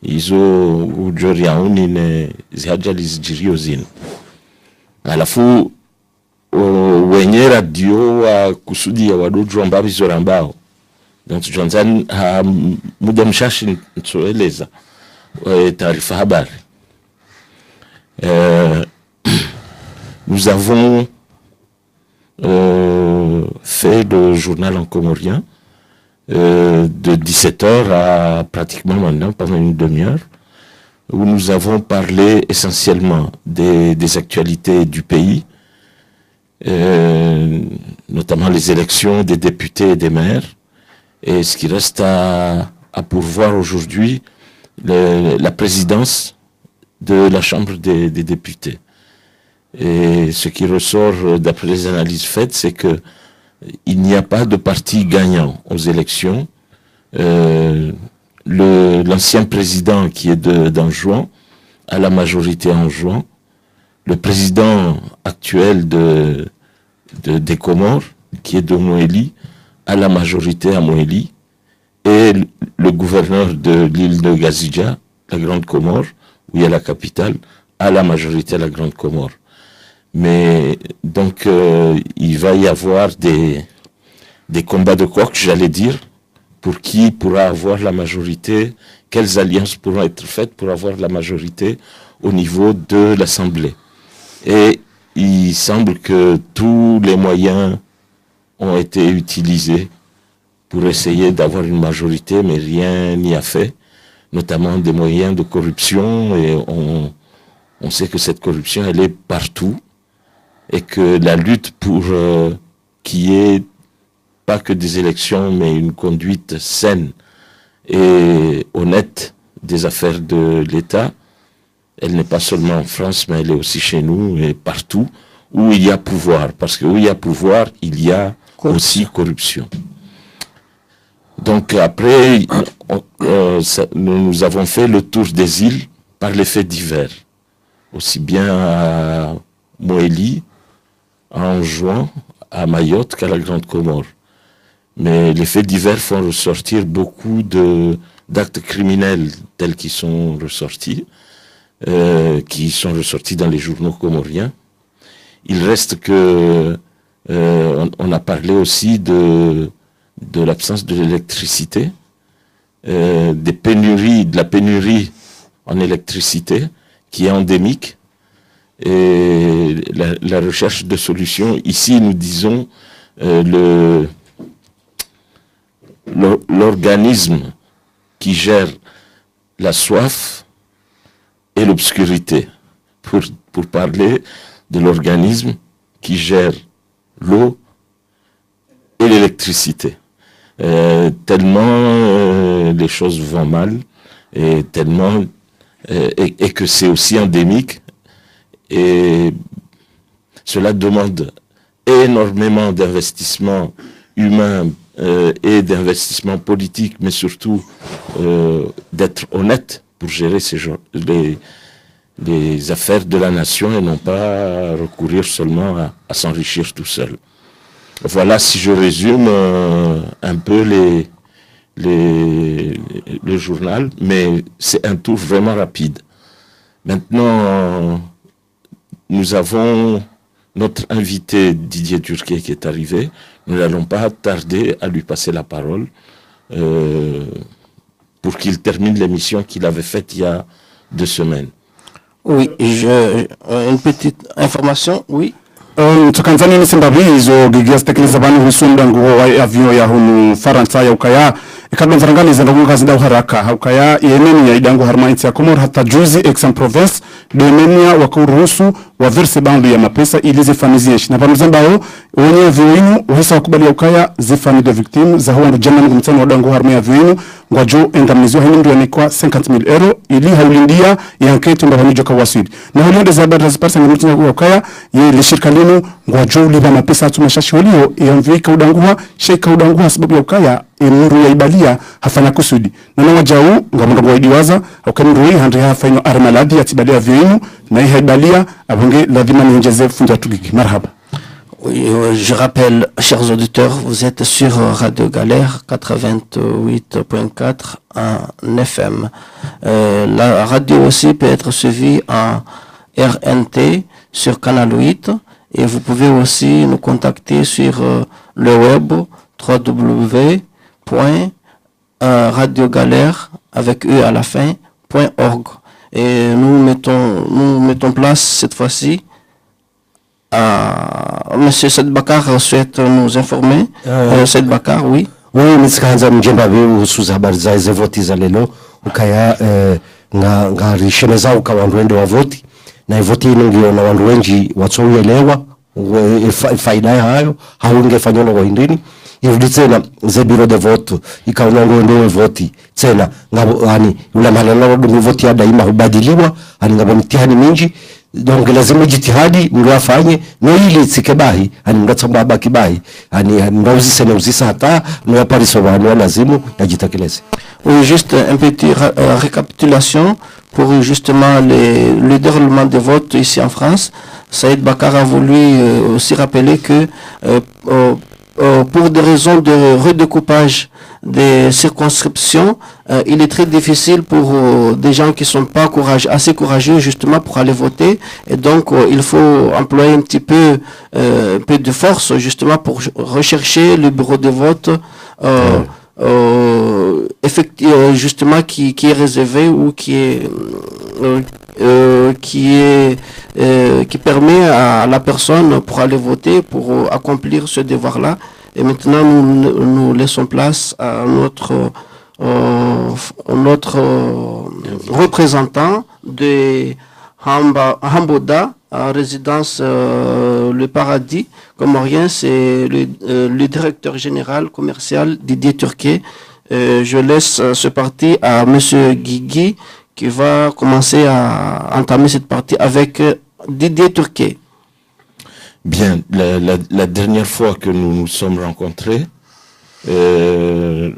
Speaker 9: hizo ujori yauni ne zihajali zijirio zinu alafu wenye radio wa kusudi ya wadoju ambabi zorambao donc tujanzani muda mshashi ntoeleza taarifa habari nous avons fait le journal en comorien de 17h à pratiquement maintenant pendant une demi-heure où nous avons parlé essentiellement des actualités du pays, notamment les élections des députés et des maires, et ce qui reste à pourvoir aujourd'hui, la présidence de la Chambre des députés. Et ce qui ressort d'après les analyses faites, c'est que il n'y a pas de parti gagnant aux élections. L'ancien président qui est d'Anjouan a la majorité en Anjouan. Le président actuel des Comores, qui est de Moélie, a la majorité à Moélie. Et le gouverneur de l'île de Gazidja, la Grande Comore, où il y a la capitale, a la majorité à la Grande Comore. Mais donc il va y avoir des combats de coq, j'allais dire, pour qui pourra avoir la majorité, quelles alliances pourront être faites pour avoir la majorité au niveau de l'Assemblée. Et il semble que tous les moyens ont été utilisés pour essayer d'avoir une majorité, mais rien n'y a fait, notamment des moyens de corruption, et on sait que cette corruption, elle est partout, et que la lutte pour qu'il y ait pas que des élections, mais une conduite saine et honnête des affaires de l'État, elle n'est pas seulement en France, mais elle est aussi chez nous et partout où il y a pouvoir. Parce que où il y a pouvoir, il y a aussi corruption. Donc après, nous avons fait le tour des îles par les faits divers. Aussi bien à Moélie, à Anjouan, à Mayotte qu'à la Grande Comore. Mais les faits divers font ressortir beaucoup d'actes criminels tels qu'ils sont ressortis, dans les journaux comoriens. Il reste que on a parlé aussi de l'absence de l'électricité, de la pénurie en électricité qui est endémique, et la recherche de solutions. Ici, nous disons l'organisme qui gère la soif et l'obscurité, pour parler de l'organisme qui gère l'eau et l'électricité. Tellement les choses vont mal, et tellement et que c'est aussi endémique, et cela demande énormément d'investissements humains et d'investissements politiques, mais surtout d'être honnête pour gérer les affaires de la nation et non pas recourir seulement à s'enrichir tout seul. Voilà, si je résume un peu le journal, mais c'est un tour vraiment rapide. Maintenant, nous avons notre invité Didier Turquet qui est arrivé. Nous n'allons pas tarder à lui passer la parole pour qu'il termine l'émission qu'il avait faite il y a 2 semaines.
Speaker 7: Oui, une petite information, oui.
Speaker 5: tukanzani ni simbabi izo gigias tekeleza bani husunda nguo wa avion ya hunu Faransa ya ukaya ikadwa zarangani za ndongo kazi da haraka ukaya yemeni ya idango harmainti ya Komor hata juzi Aix-en-Provence demenia wakuruhusu wa verse bandu ya mapesa ili zifamiziyeshi na pamoja mbao wenye viwinu uhisa wakubali ya ukaya zifami de victime za huwa ndujana mkumtani wa dango harma ya viwinu ngwajo engamniziwa hini ndio nikwa 50,000 euro ili haulindia ya anketu mbavanijo kawaswidi na huliende za bada ziparsa ngamutini ya ukaya ye lishirika linu ngwajo uliba mapesa atumeshashi walio ya mvika udanguha sheika udanguha sababu ya ukaya emuru ya ibalia hafanya kusudi na wajau ngamundu wa idiwaza ukamuru hii handri hafanyo armaladi ya tibalia viwinu na hii ibalia abonge lazima niongeze funja tugiki marhaba.
Speaker 7: Oui, je rappelle, chers auditeurs, vous êtes sur Radio Galère 88.4 en FM. La radio aussi peut être suivie en RNT sur Canal 8 et vous pouvez aussi nous contacter sur le web www.radiogalère avec E à la fin.org. Et nous mettons place cette fois-ci Monsieur Sedbakar souhaite nous informer. Sedbakar, oui.
Speaker 4: Oui, nisikanza mjemba husuza habari za hizo voti za lelo ukaya nga rishemeza ukawanduende wa voti na voti inongio na wandu wengi watsoelewa faida hayo haungefanywa kwa hindini irudi tena ze biro de vote ikaonongo ndio voti tena ngabo yani yule malala ndio voti ya daima hubadiliwa ani ngabo mtihani mingi donc lazima jitihadi ndio afanye no ile sikebahi ani ngatsamba bakibahi ani ndio zisene uzisa hata no pariso bana lazima yajitakeleze.
Speaker 7: Oui, juste un petit récapitulation pour justement le déroulement des votes ici en France. Saïd Bakar a voulu aussi rappeler que pour des raisons de redécoupage des circonscriptions, il est très difficile pour des gens qui sont pas assez courageux justement pour aller voter, et donc il faut employer un petit peu de force justement pour rechercher le bureau de vote justement qui est réservé ou qui permet à la personne pour aller voter, pour accomplir ce devoir-là. Et maintenant, nous laissons place à notre représentant de Hamboda, résidence Le Paradis comorien, c'est le directeur général commercial Didier Turquet. Je laisse ce parti à Monsieur Guigui qui va commencer à entamer cette partie avec Didier Turquet.
Speaker 9: Bien, la dernière fois que nous nous sommes rencontrés,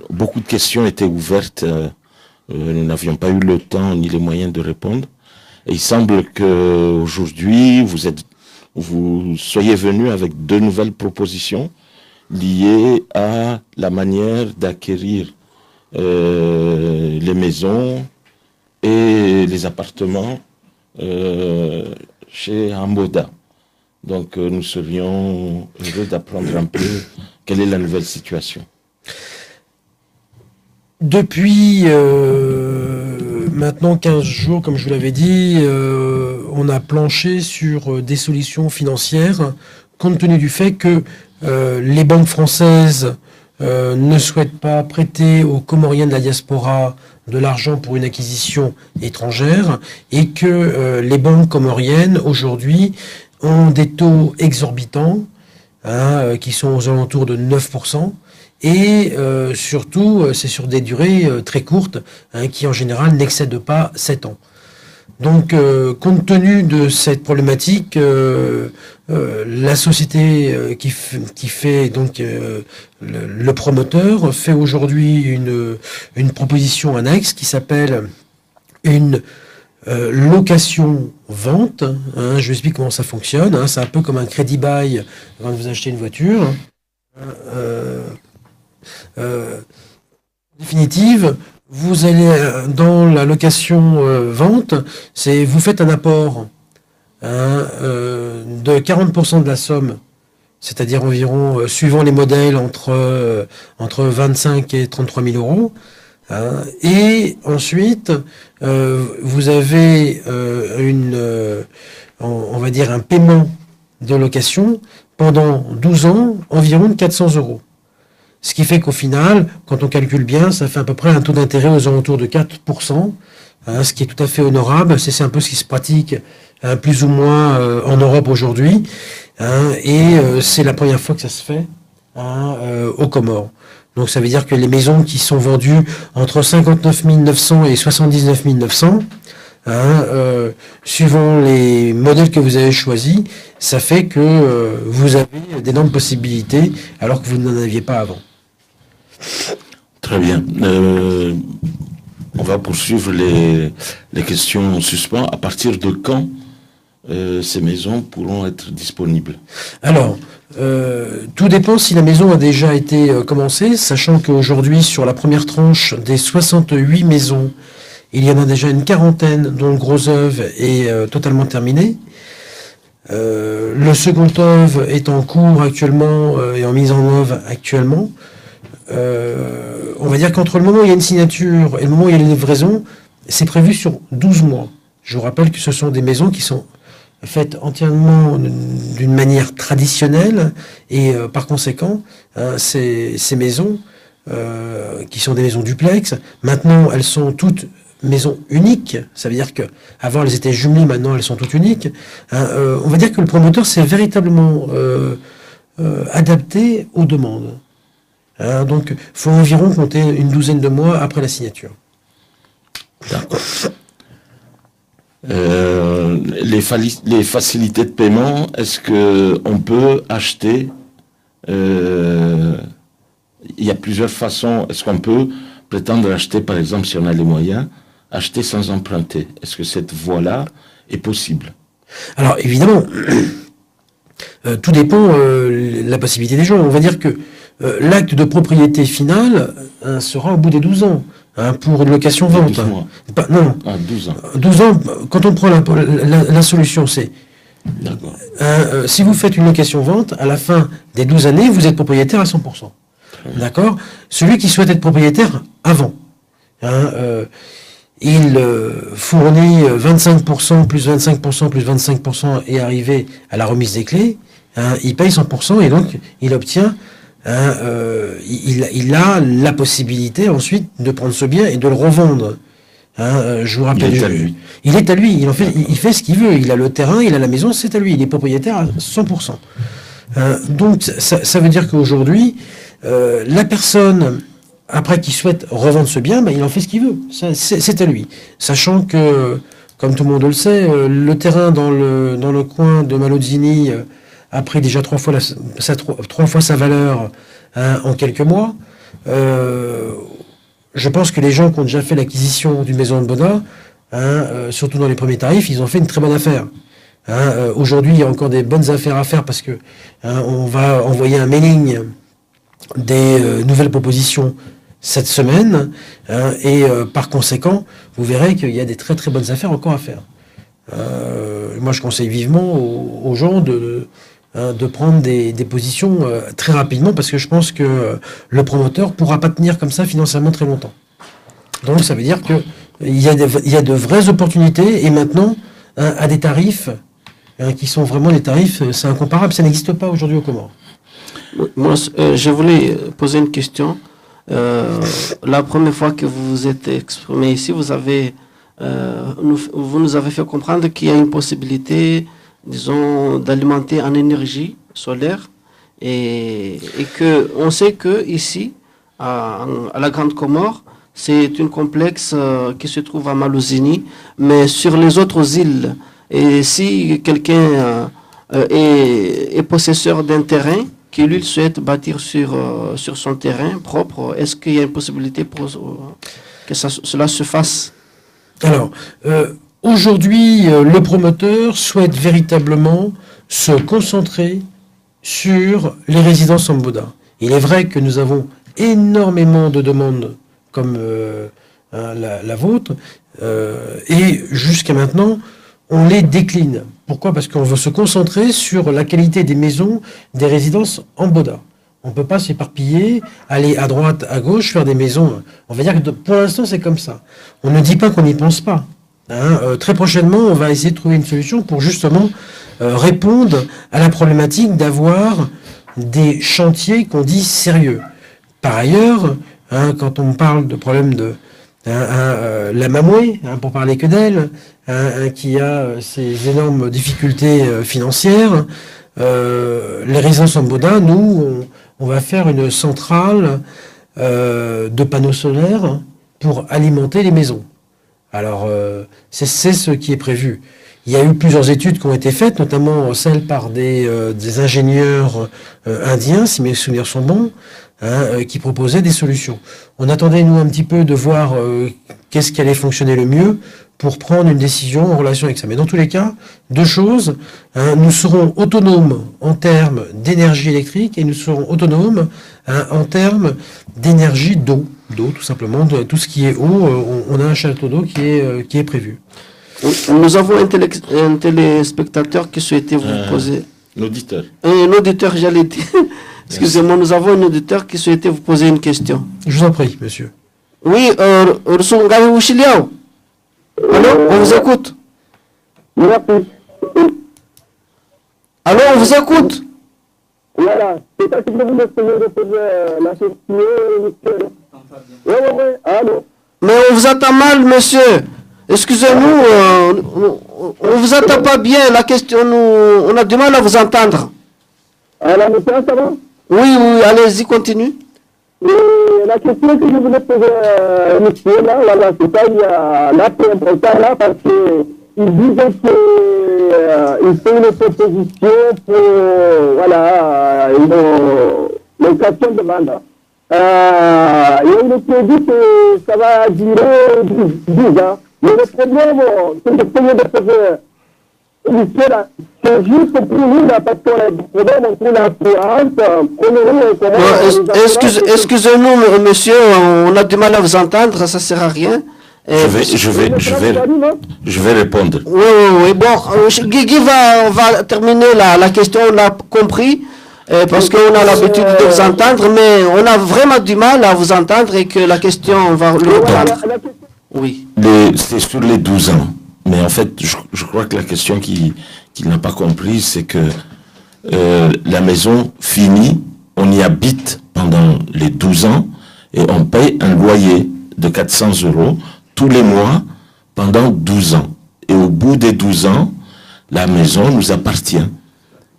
Speaker 9: beaucoup de questions étaient ouvertes. Nous n'avions pas eu le temps ni les moyens de répondre. Et il semble que aujourd'hui vous soyez venus avec 2 nouvelles propositions liées à la manière d'acquérir les maisons et les appartements chez Hamboda. Donc nous serions heureux d'apprendre un peu quelle est la nouvelle situation.
Speaker 11: Depuis maintenant 15 jours, comme je vous l'avais dit, on a planché sur des solutions financières compte tenu du fait que les banques françaises ne souhaitent pas prêter aux Comoriens de la diaspora de l'argent pour une acquisition étrangère et que les banques comoriennes aujourd'hui ont des taux exorbitants qui sont aux alentours de 9%. Et surtout, c'est sur des durées très courtes, qui en général n'excèdent pas 7 ans. Donc, compte tenu de cette problématique, la société qui fait donc le promoteur fait aujourd'hui une proposition annexe qui s'appelle une location-vente. Hein, je vous explique comment ça fonctionne. Hein, c'est un peu comme un crédit bail quand vous achetez une voiture. En définitive, vous allez dans la location-vente, c'est vous faites un apport de 40% de la somme, c'est-à-dire environ, suivant les modèles, entre 25 et 33 000 euros. Hein, et ensuite, vous avez on va dire un paiement de location pendant 12 ans, environ de 400 euros. Ce qui fait qu'au final, quand on calcule bien, ça fait à peu près un taux d'intérêt aux alentours de 4%, hein, ce qui est tout à fait honorable. C'est un peu ce qui se pratique plus ou moins en Europe aujourd'hui. Hein, et c'est la première fois que ça se fait aux Comores. Donc ça veut dire que les maisons qui sont vendues entre 59 900 et 79 900, suivant les modèles que vous avez choisis, ça fait que vous avez d'énormes possibilités alors que vous n'en aviez pas avant.
Speaker 9: Très bien. On va poursuivre les questions en suspens. À partir de quand ces maisons pourront être disponibles?
Speaker 11: Alors, tout dépend si la maison a déjà été commencée, sachant qu'aujourd'hui, sur la première tranche des 68 maisons, il y en a déjà une quarantaine dont le gros œuvre est totalement terminé. Le second œuvre est en cours actuellement et en mise en œuvre actuellement. On va dire qu'entre le moment où il y a une signature et le moment où il y a une livraison, c'est prévu sur 12 mois. Je vous rappelle que ce sont des maisons qui sont faites entièrement d'une manière traditionnelle et par conséquent, ces maisons qui sont des maisons duplex, maintenant elles sont toutes maisons uniques. Ça veut dire que avant elles étaient jumelées, maintenant elles sont toutes uniques. On va dire que le promoteur s'est véritablement adapté aux demandes. Donc, il faut environ compter une douzaine de mois après la signature.
Speaker 9: D'accord. Les facilités de paiement, est-ce qu'on peut acheter il y a plusieurs façons. Est-ce qu'on peut prétendre acheter, par exemple, si on a les moyens, acheter sans emprunter? Est-ce que cette voie-là est possible?
Speaker 11: Alors, évidemment, tout dépend de la possibilité des gens. On va dire que l'acte de propriété final sera au bout des 12 ans. Pour une location-vente.
Speaker 9: 12 mois.
Speaker 11: Non.
Speaker 9: 12 ans.
Speaker 11: 12 ans, quand on prend la solution, c'est... si vous faites une location-vente, à la fin des 12 années, vous êtes propriétaire à 100%. D'accord? Celui qui souhaite être propriétaire avant, il fournit 25%, plus 25%, plus 25% et arrivé à la remise des clés, il paye 100% et donc il obtient... il a la possibilité ensuite de prendre ce bien et de le revendre. Je vous rappelle, il est à lui. Il fait ce qu'il veut. Il a le terrain, il a la maison, c'est à lui. Il est propriétaire à 100%. Donc ça veut dire qu'aujourd'hui, la personne après qui souhaite revendre ce bien, il en fait ce qu'il veut. C'est à lui. Sachant que, comme tout le monde le sait, le terrain dans le coin de Malozini a pris déjà trois fois sa valeur en quelques mois. Je pense que les gens qui ont déjà fait l'acquisition d'une maison de Bona, surtout dans les premiers tarifs, ils ont fait une très bonne affaire. Aujourd'hui, il y a encore des bonnes affaires à faire parce que on va envoyer un mailing des nouvelles propositions cette semaine et par conséquent, vous verrez qu'il y a des très très bonnes affaires encore à faire. Moi, je conseille vivement aux gens de prendre des positions très rapidement parce que je pense que le promoteur ne pourra pas tenir comme ça financièrement très longtemps. Donc ça veut dire qu'il y a de vraies opportunités et maintenant à des tarifs qui sont vraiment des tarifs, c'est incomparable, ça n'existe pas aujourd'hui aux Comores.
Speaker 7: Moi, je voulais poser une question. La première fois que vous vous êtes exprimé ici, vous nous avez fait comprendre qu'il y a une possibilité, disons, d'alimenter en énergie solaire et que on sait que ici, à la Grande Comore, c'est une complexe qui se trouve à Malozini, mais sur les autres îles, et si quelqu'un est possesseur d'un terrain, qui lui souhaite bâtir sur son terrain propre, est-ce qu'il y a une possibilité pour que cela se fasse?
Speaker 11: Alors, aujourd'hui, le promoteur souhaite véritablement se concentrer sur les résidences en Boda. Il est vrai que nous avons énormément de demandes comme la vôtre, et jusqu'à maintenant, on les décline. Pourquoi? Parce qu'on veut se concentrer sur la qualité des maisons, des résidences en Boda. On ne peut pas s'éparpiller, aller à droite, à gauche, faire des maisons. On va dire que pour l'instant, c'est comme ça. On ne dit pas qu'on n'y pense pas. Très prochainement, on va essayer de trouver une solution pour justement répondre à la problématique d'avoir des chantiers qu'on dit sérieux. Par ailleurs, quand on parle de problème de la Mamoué, pour parler que d'elle, qui a ces énormes difficultés financières, les résidences en Boda, nous, on va faire une centrale de panneaux solaires pour alimenter les maisons. Alors, c'est ce qui est prévu. Il y a eu plusieurs études qui ont été faites, notamment celles par des ingénieurs indiens, si mes souvenirs sont bons, qui proposaient des solutions. On attendait, nous, un petit peu de voir qu'est-ce qui allait fonctionner le mieux pour prendre une décision en relation avec ça. Mais dans tous les cas, deux choses. Nous serons autonomes en termes d'énergie électrique et nous serons autonomes en termes d'énergie d'eau. D'eau, tout simplement. Tout ce qui est eau, on a un château d'eau qui est prévu.
Speaker 7: Nous avons un téléspectateur qui souhaitait vous poser...
Speaker 9: L'auditeur.
Speaker 7: Un auditeur, j'allais dire. Excusez-moi, nous avons un auditeur qui souhaitait vous poser une question.
Speaker 11: Je vous en prie, monsieur.
Speaker 7: Oui, Ursungawi Wushiliao. Allô, on vous écoute. Allô, on vous écoute.
Speaker 2: Voilà, c'est ça que je voulais de poser la question. Oui, allô.
Speaker 7: Mais on vous entend mal, monsieur. Excusez-nous, on vous entend pas bien. La question, on a du mal à vous entendre.
Speaker 2: Alors, monsieur, ça va?
Speaker 7: Oui, allez-y, continue.
Speaker 2: La question que je voulais poser, monsieur, là, voilà, c'est ça, il y a là, c'est important, là, parce que ils disent qu'ils font une proposition pour, voilà, une location de vente. Il est dit que ça va durer 10 ans. Mais le problème, c'est que de poser c'est juste pour nous, parce qu'on a des problèmes pour l'assurance.
Speaker 7: Excusez-nous, monsieur, on a du mal à vous entendre, ça ne sert à rien.
Speaker 9: Je vais répondre.
Speaker 7: Oui. Bon, Guigui va terminer la question, on l'a compris, parce qu'on a l'habitude de vous entendre, mais on a vraiment du mal à vous entendre et que la question, on va le reprendre. Oui.
Speaker 9: C'est sur les 12 ans. Mais en fait, je crois que la question qu'il n'a pas comprise, c'est que la maison finie, on y habite pendant les 12 ans et on paye un loyer de 400 € tous les mois pendant 12 ans. Et au bout des 12 ans, la maison nous appartient.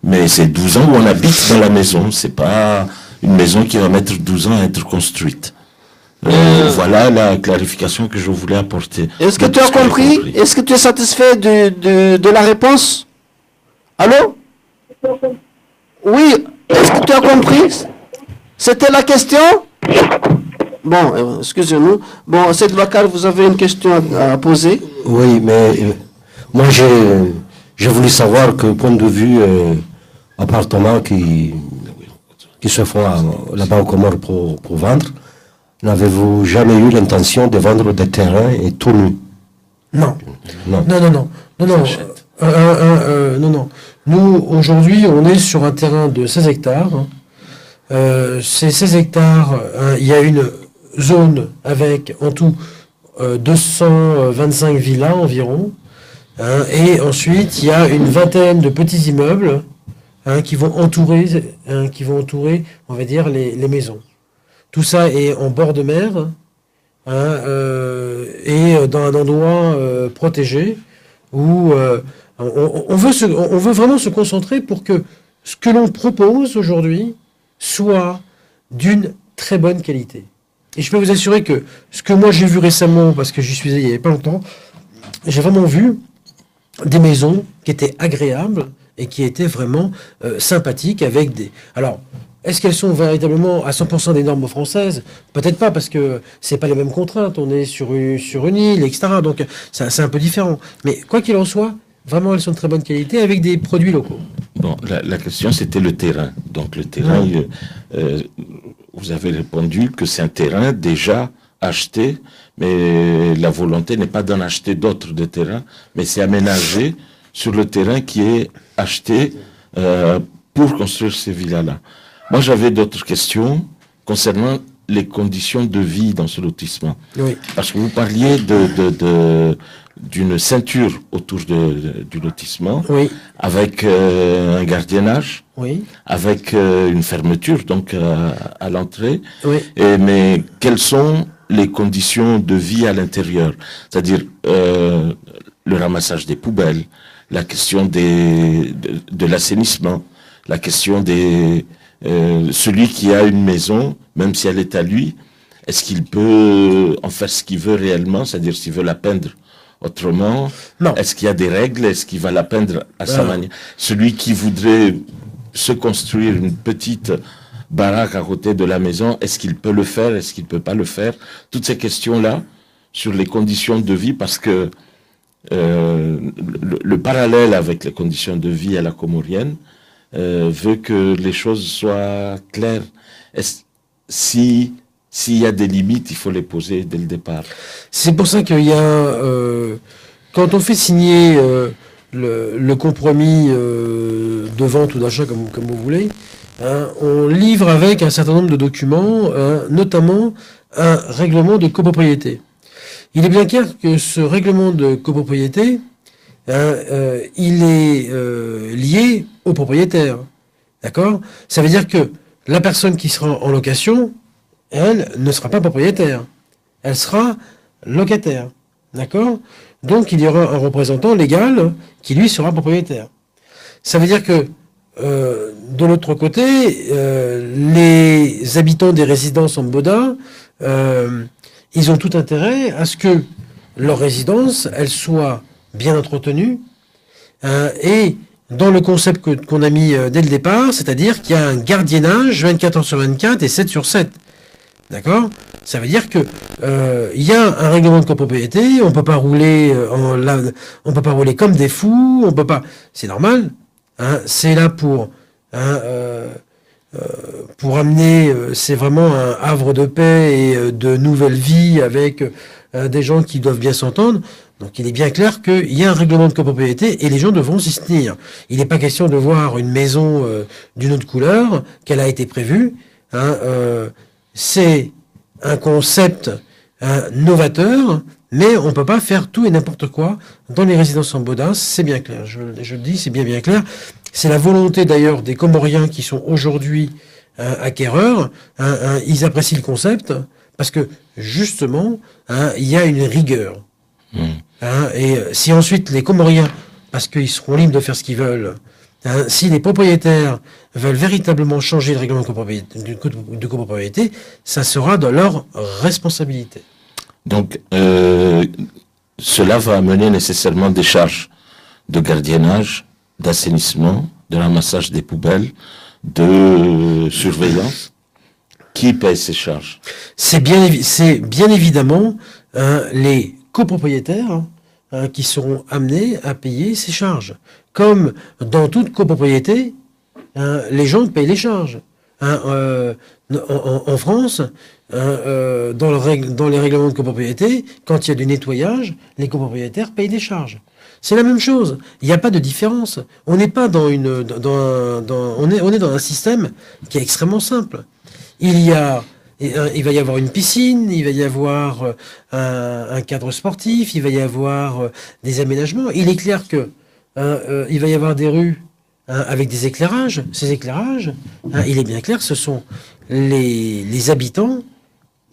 Speaker 9: Mais c'est 12 ans où on habite dans la maison. C'est pas une maison qui va mettre 12 ans à être construite. Voilà la clarification que je voulais apporter.
Speaker 7: Est-ce que tu as compris? Est-ce que tu es satisfait de la réponse? Allô? Oui, est-ce que tu as compris? C'était la question? Bon, excusez-nous. Bon, Seyd Bakar, vous avez une question à poser?
Speaker 4: Oui, mais moi j'ai voulu savoir que point de vue appartements qui se font là-bas au Comores pour vendre, n'avez-vous jamais eu l'intention de vendre des terrains et tout nu?
Speaker 11: Non. Nous, aujourd'hui, on est sur un terrain de 16 hectares. Ces 16 hectares, il y a une zone avec en tout 225 villas environ. Et ensuite, il y a une vingtaine de petits immeubles qui vont entourer, on va dire, les maisons. Tout ça est en bord de mer et dans un endroit protégé où on veut vraiment se concentrer pour que ce que l'on propose aujourd'hui soit d'une très bonne qualité. Et je peux vous assurer que ce que moi j'ai vu récemment, parce que j'y suis allé il n'y avait pas longtemps, j'ai vraiment vu des maisons qui étaient agréables et qui étaient vraiment sympathiques avec des... Alors, est-ce qu'elles sont véritablement à 100% des normes françaises? Peut-être pas, parce que c'est pas les mêmes contraintes. On est sur une île, etc. Donc, c'est un peu différent. Mais quoi qu'il en soit, vraiment, elles sont de très bonne qualité avec des produits locaux.
Speaker 9: Bon, la question, c'était le terrain. Donc, le terrain, vous avez répondu que c'est un terrain déjà acheté, mais la volonté n'est pas d'en acheter d'autres de terrains, mais c'est aménager sur le terrain qui est acheté pour construire ces villas-là. Moi, j'avais d'autres questions concernant les conditions de vie dans ce lotissement.
Speaker 11: Oui.
Speaker 9: Parce que vous parliez d'une ceinture autour du lotissement,
Speaker 11: Oui.
Speaker 9: avec un gardiennage,
Speaker 11: Oui.
Speaker 9: avec une fermeture donc à l'entrée.
Speaker 11: Oui.
Speaker 9: Mais quelles sont les conditions de vie à l'intérieur? C'est-à-dire le ramassage des poubelles, la question de l'assainissement, la question celui qui a une maison, même si elle est à lui, est-ce qu'il peut en faire ce qu'il veut réellement, c'est-à-dire s'il veut la peindre autrement?
Speaker 11: Non.
Speaker 9: Est-ce qu'il y a des règles? Est-ce qu'il va la peindre à sa manière? Celui qui voudrait se construire une petite baraque à côté de la maison, est-ce qu'il peut le faire? Est-ce qu'il ne peut pas le faire? Toutes ces questions-là sur les conditions de vie, parce que le parallèle avec les conditions de vie à la comorienne veut que les choses soient claires. S'il y a des limites, il faut les poser dès le départ.
Speaker 11: C'est pour ça qu'il y a... quand on fait signer le compromis de vente ou d'achat, comme vous voulez, hein, on livre avec un certain nombre de documents, notamment un règlement de copropriété. Il est bien clair que ce règlement de copropriété, il est lié au propriétaire. D'accord? Ça veut dire que la personne qui sera en location, elle ne sera pas propriétaire. Elle sera locataire. D'accord? Donc, il y aura un représentant légal qui, lui, sera propriétaire. Ça veut dire que, de l'autre côté, les habitants des résidences en Boda, ils ont tout intérêt à ce que leur résidence, elle soit bien entretenue, et dans le concept qu'on a mis dès le départ, c'est-à-dire qu'il y a un gardiennage 24 heures sur 24 et 7 sur 7. D'accord? Ça veut dire que il y a un règlement de copropriété, on peut pas rouler on peut pas rouler comme des fous, on peut pas. C'est normal. Hein, c'est là pour amener, c'est vraiment un havre de paix et de nouvelle vie avec des gens qui doivent bien s'entendre. Donc il est bien clair qu'il y a un règlement de copropriété et les gens devront s'y tenir. Il n'est pas question de voir une maison d'une autre couleur qu'elle a été prévue. Hein, c'est un concept novateur, mais on ne peut pas faire tout et n'importe quoi dans les résidences en Bodin, c'est bien clair. Je le dis, c'est bien clair. C'est la volonté d'ailleurs des Comoriens qui sont aujourd'hui acquéreurs. Ils apprécient le concept parce que justement, il y a une rigueur. Et si ensuite les Comoriens, parce qu'ils seront libres de faire ce qu'ils veulent, si les propriétaires veulent véritablement changer le règlement de copropriété, ça sera de leur responsabilité.
Speaker 9: Donc, cela va amener nécessairement des charges de gardiennage, d'assainissement, de ramassage des poubelles, de surveillance. Qui paye ces charges? C'est bien
Speaker 11: évidemment les copropriétaires qui seront amenés à payer ces charges. Comme dans toute copropriété, les gens payent les charges. En France, dans les règlements de copropriété, quand il y a du nettoyage, les copropriétaires payent des charges. C'est la même chose. Il n'y a pas de différence. On n'est pas on est dans un système qui est extrêmement simple. Il va y avoir une piscine, il va y avoir un cadre sportif, il va y avoir des aménagements. Il est clair que il va y avoir des rues avec des éclairages. Ces éclairages, il est bien clair, ce sont les habitants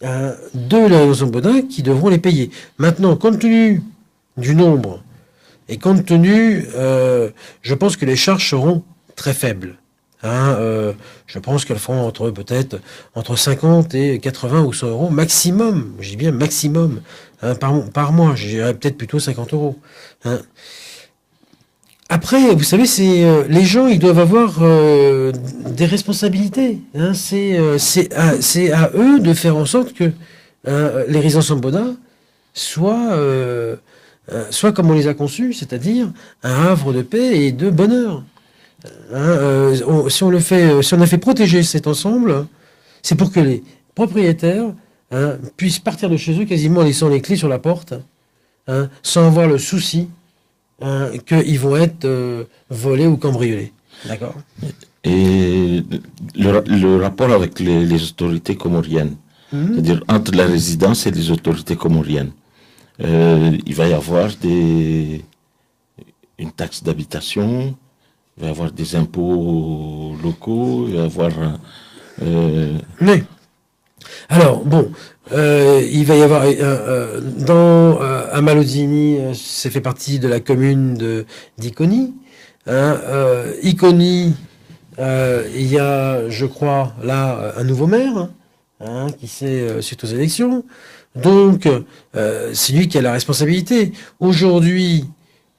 Speaker 11: de la région Bodin qui devront les payer. Maintenant, compte tenu du nombre et compte tenu, je pense que les charges seront très faibles. Je pense qu'elles feront peut-être entre 50 et 80 ou 100 euros maximum. Je dis bien maximum par mois. Je dirais peut-être plutôt 50 euros. Après, vous savez, les gens, ils doivent avoir des responsabilités. Hein. C'est à eux de faire en sorte que les résidences Amboda soient comme on les a conçus, c'est-à-dire un havre de paix et de bonheur. Hein, si on a fait protéger cet ensemble, c'est pour que les propriétaires puissent partir de chez eux quasiment en laissant les clés sur la porte, sans avoir le souci qu'ils vont être volés ou cambriolés. D'accord.
Speaker 9: Et le rapport avec les autorités comoriennes, c'est-à-dire entre la résidence et les autorités comoriennes, il va y avoir une taxe d'habitation, il va y avoir des impôts locaux, il va y avoir...
Speaker 11: Mais, alors, bon, il va y avoir à Malodini, c'est fait partie de la commune d'Iconi. Iconi, il y a, je crois, là, un nouveau maire qui s'est suite aux élections. Donc, c'est lui qui a la responsabilité. Aujourd'hui,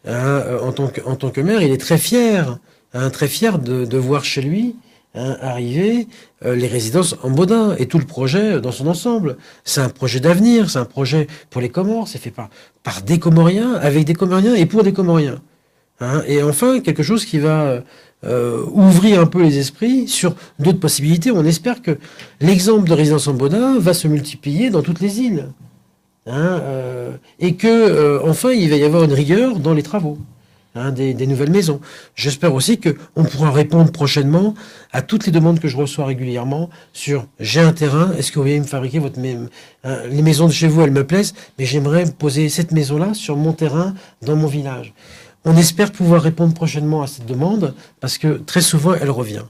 Speaker 11: en tant que maire, il est très fier de voir chez lui arriver les résidences Amboda et tout le projet dans son ensemble. C'est un projet d'avenir, c'est un projet pour les Comores, c'est fait par des Comoriens, avec des Comoriens et pour des Comoriens. Et enfin, quelque chose qui va ouvrir un peu les esprits sur d'autres possibilités. On espère que l'exemple de résidence Amboda va se multiplier dans toutes les îles. Et que, enfin, il va y avoir une rigueur dans les travaux. Des nouvelles maisons. J'espère aussi qu'on pourra répondre prochainement à toutes les demandes que je reçois régulièrement sur j'ai un terrain, est-ce que vous voulez me fabriquer les maisons de chez vous, elles me plaisent, mais j'aimerais poser cette maison-là sur mon terrain, dans mon village. On espère pouvoir répondre prochainement à cette demande parce que très souvent elle revient.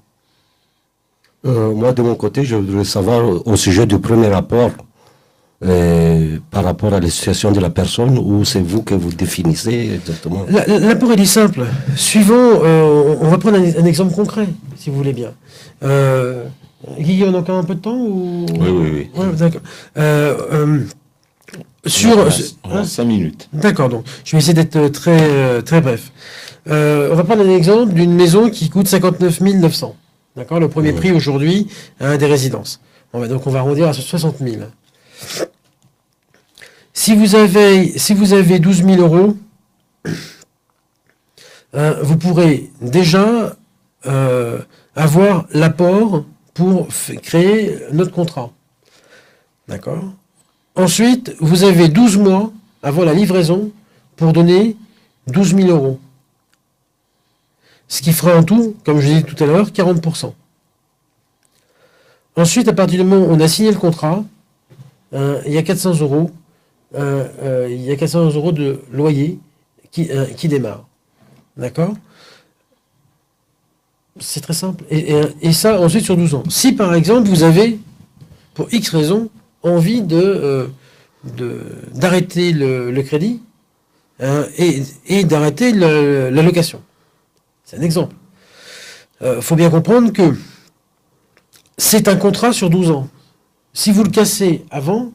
Speaker 4: Moi de mon côté, je voudrais savoir au sujet du premier rapport. Par rapport à la situation de la personne, ou c'est vous que vous définissez exactement?
Speaker 11: L'apport il est simple. Suivant, on va prendre un exemple concret, si vous voulez bien. Guy, on a encore un peu de temps ou...
Speaker 9: Oui.
Speaker 11: Ouais, d'accord.
Speaker 9: On a 5 minutes.
Speaker 11: D'accord, donc je vais essayer d'être très bref. On va prendre un exemple d'une maison qui coûte 59 900. D'accord, le premier prix aujourd'hui des résidences. Donc on va arrondir à 60 000. Si vous avez 12 000 euros, vous pourrez déjà avoir l'apport pour créer notre contrat. D'accord? Ensuite, vous avez 12 mois avant la livraison pour donner 12 000 euros. Ce qui fera en tout, comme je l'ai dit tout à l'heure, 40%. Ensuite, à partir du moment où on a signé le contrat, il y a 400 euros. Il y a 400 euros de loyer qui démarre. D'accord? C'est très simple. Et ça, ensuite, sur 12 ans. Si, par exemple, vous avez, pour X raisons, envie d'arrêter le crédit et d'arrêter la location. C'est un exemple. Faut bien comprendre que c'est un contrat sur 12 ans. Si vous le cassez avant,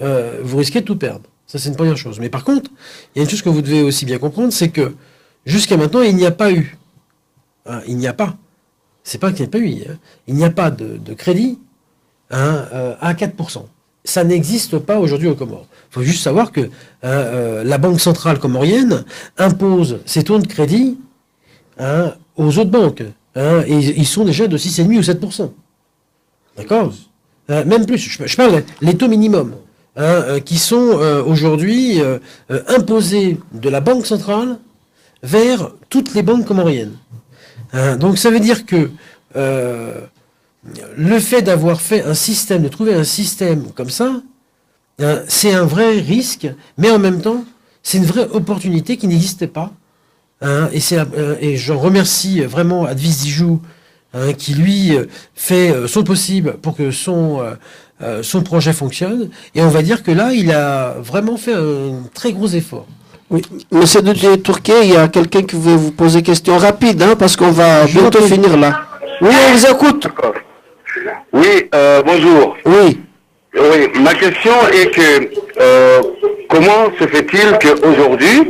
Speaker 11: vous risquez de tout perdre. Ça, c'est une première chose. Mais par contre, il y a une chose que vous devez aussi bien comprendre, c'est que jusqu'à maintenant, il n'y a pas eu. Il n'y a pas. C'est pas qu'il n'y a pas eu. Il n'y a pas de crédit à 4%. Ça n'existe pas aujourd'hui aux Comores. Il faut juste savoir que la Banque centrale comorienne impose ses taux de crédit aux autres banques. Et ils sont déjà de 6,5 ou 7%. D'accord? Même plus. Je parle des taux minimums qui sont aujourd'hui imposés de la Banque centrale vers toutes les banques comoriennes. Donc ça veut dire que le fait d'avoir fait un système, de trouver un système comme ça, c'est un vrai risque, mais en même temps, c'est une vraie opportunité qui n'existait pas. Et je remercie vraiment Advis Dijou, qui lui fait son possible pour que son projet fonctionne. Et on va dire que là, il a vraiment fait un très gros effort.
Speaker 7: Oui. Monsieur de Turquet, il y a quelqu'un qui veut vous poser question rapide, parce qu'on va bientôt finir là. Oui, on vous écoute.
Speaker 8: Oui, bonjour.
Speaker 7: Oui.
Speaker 8: Oui, ma question est que comment se fait-il qu'aujourd'hui,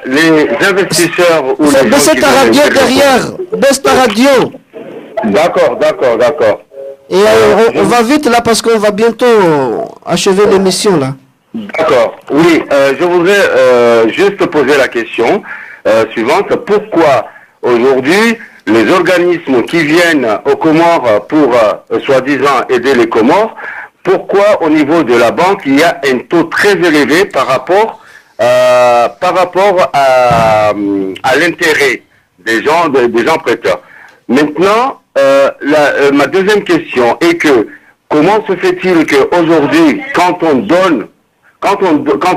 Speaker 8: les investisseurs ou les gens
Speaker 7: Baisse
Speaker 8: qui
Speaker 7: ta
Speaker 8: veulent
Speaker 7: radio
Speaker 8: investir-
Speaker 7: derrière. Baisse ta radio.
Speaker 8: D'accord.
Speaker 7: Et on va vite là parce qu'on va bientôt achever l'émission là.
Speaker 8: D'accord. Oui, je voudrais juste poser la question suivante. Pourquoi aujourd'hui les organismes qui viennent aux Comores pour soi-disant aider les Comores, pourquoi au niveau de la banque il y a un taux très élevé par rapport à l'intérêt des gens prêteurs? Maintenant, ma deuxième question est que comment se fait-il qu'aujourd'hui, quand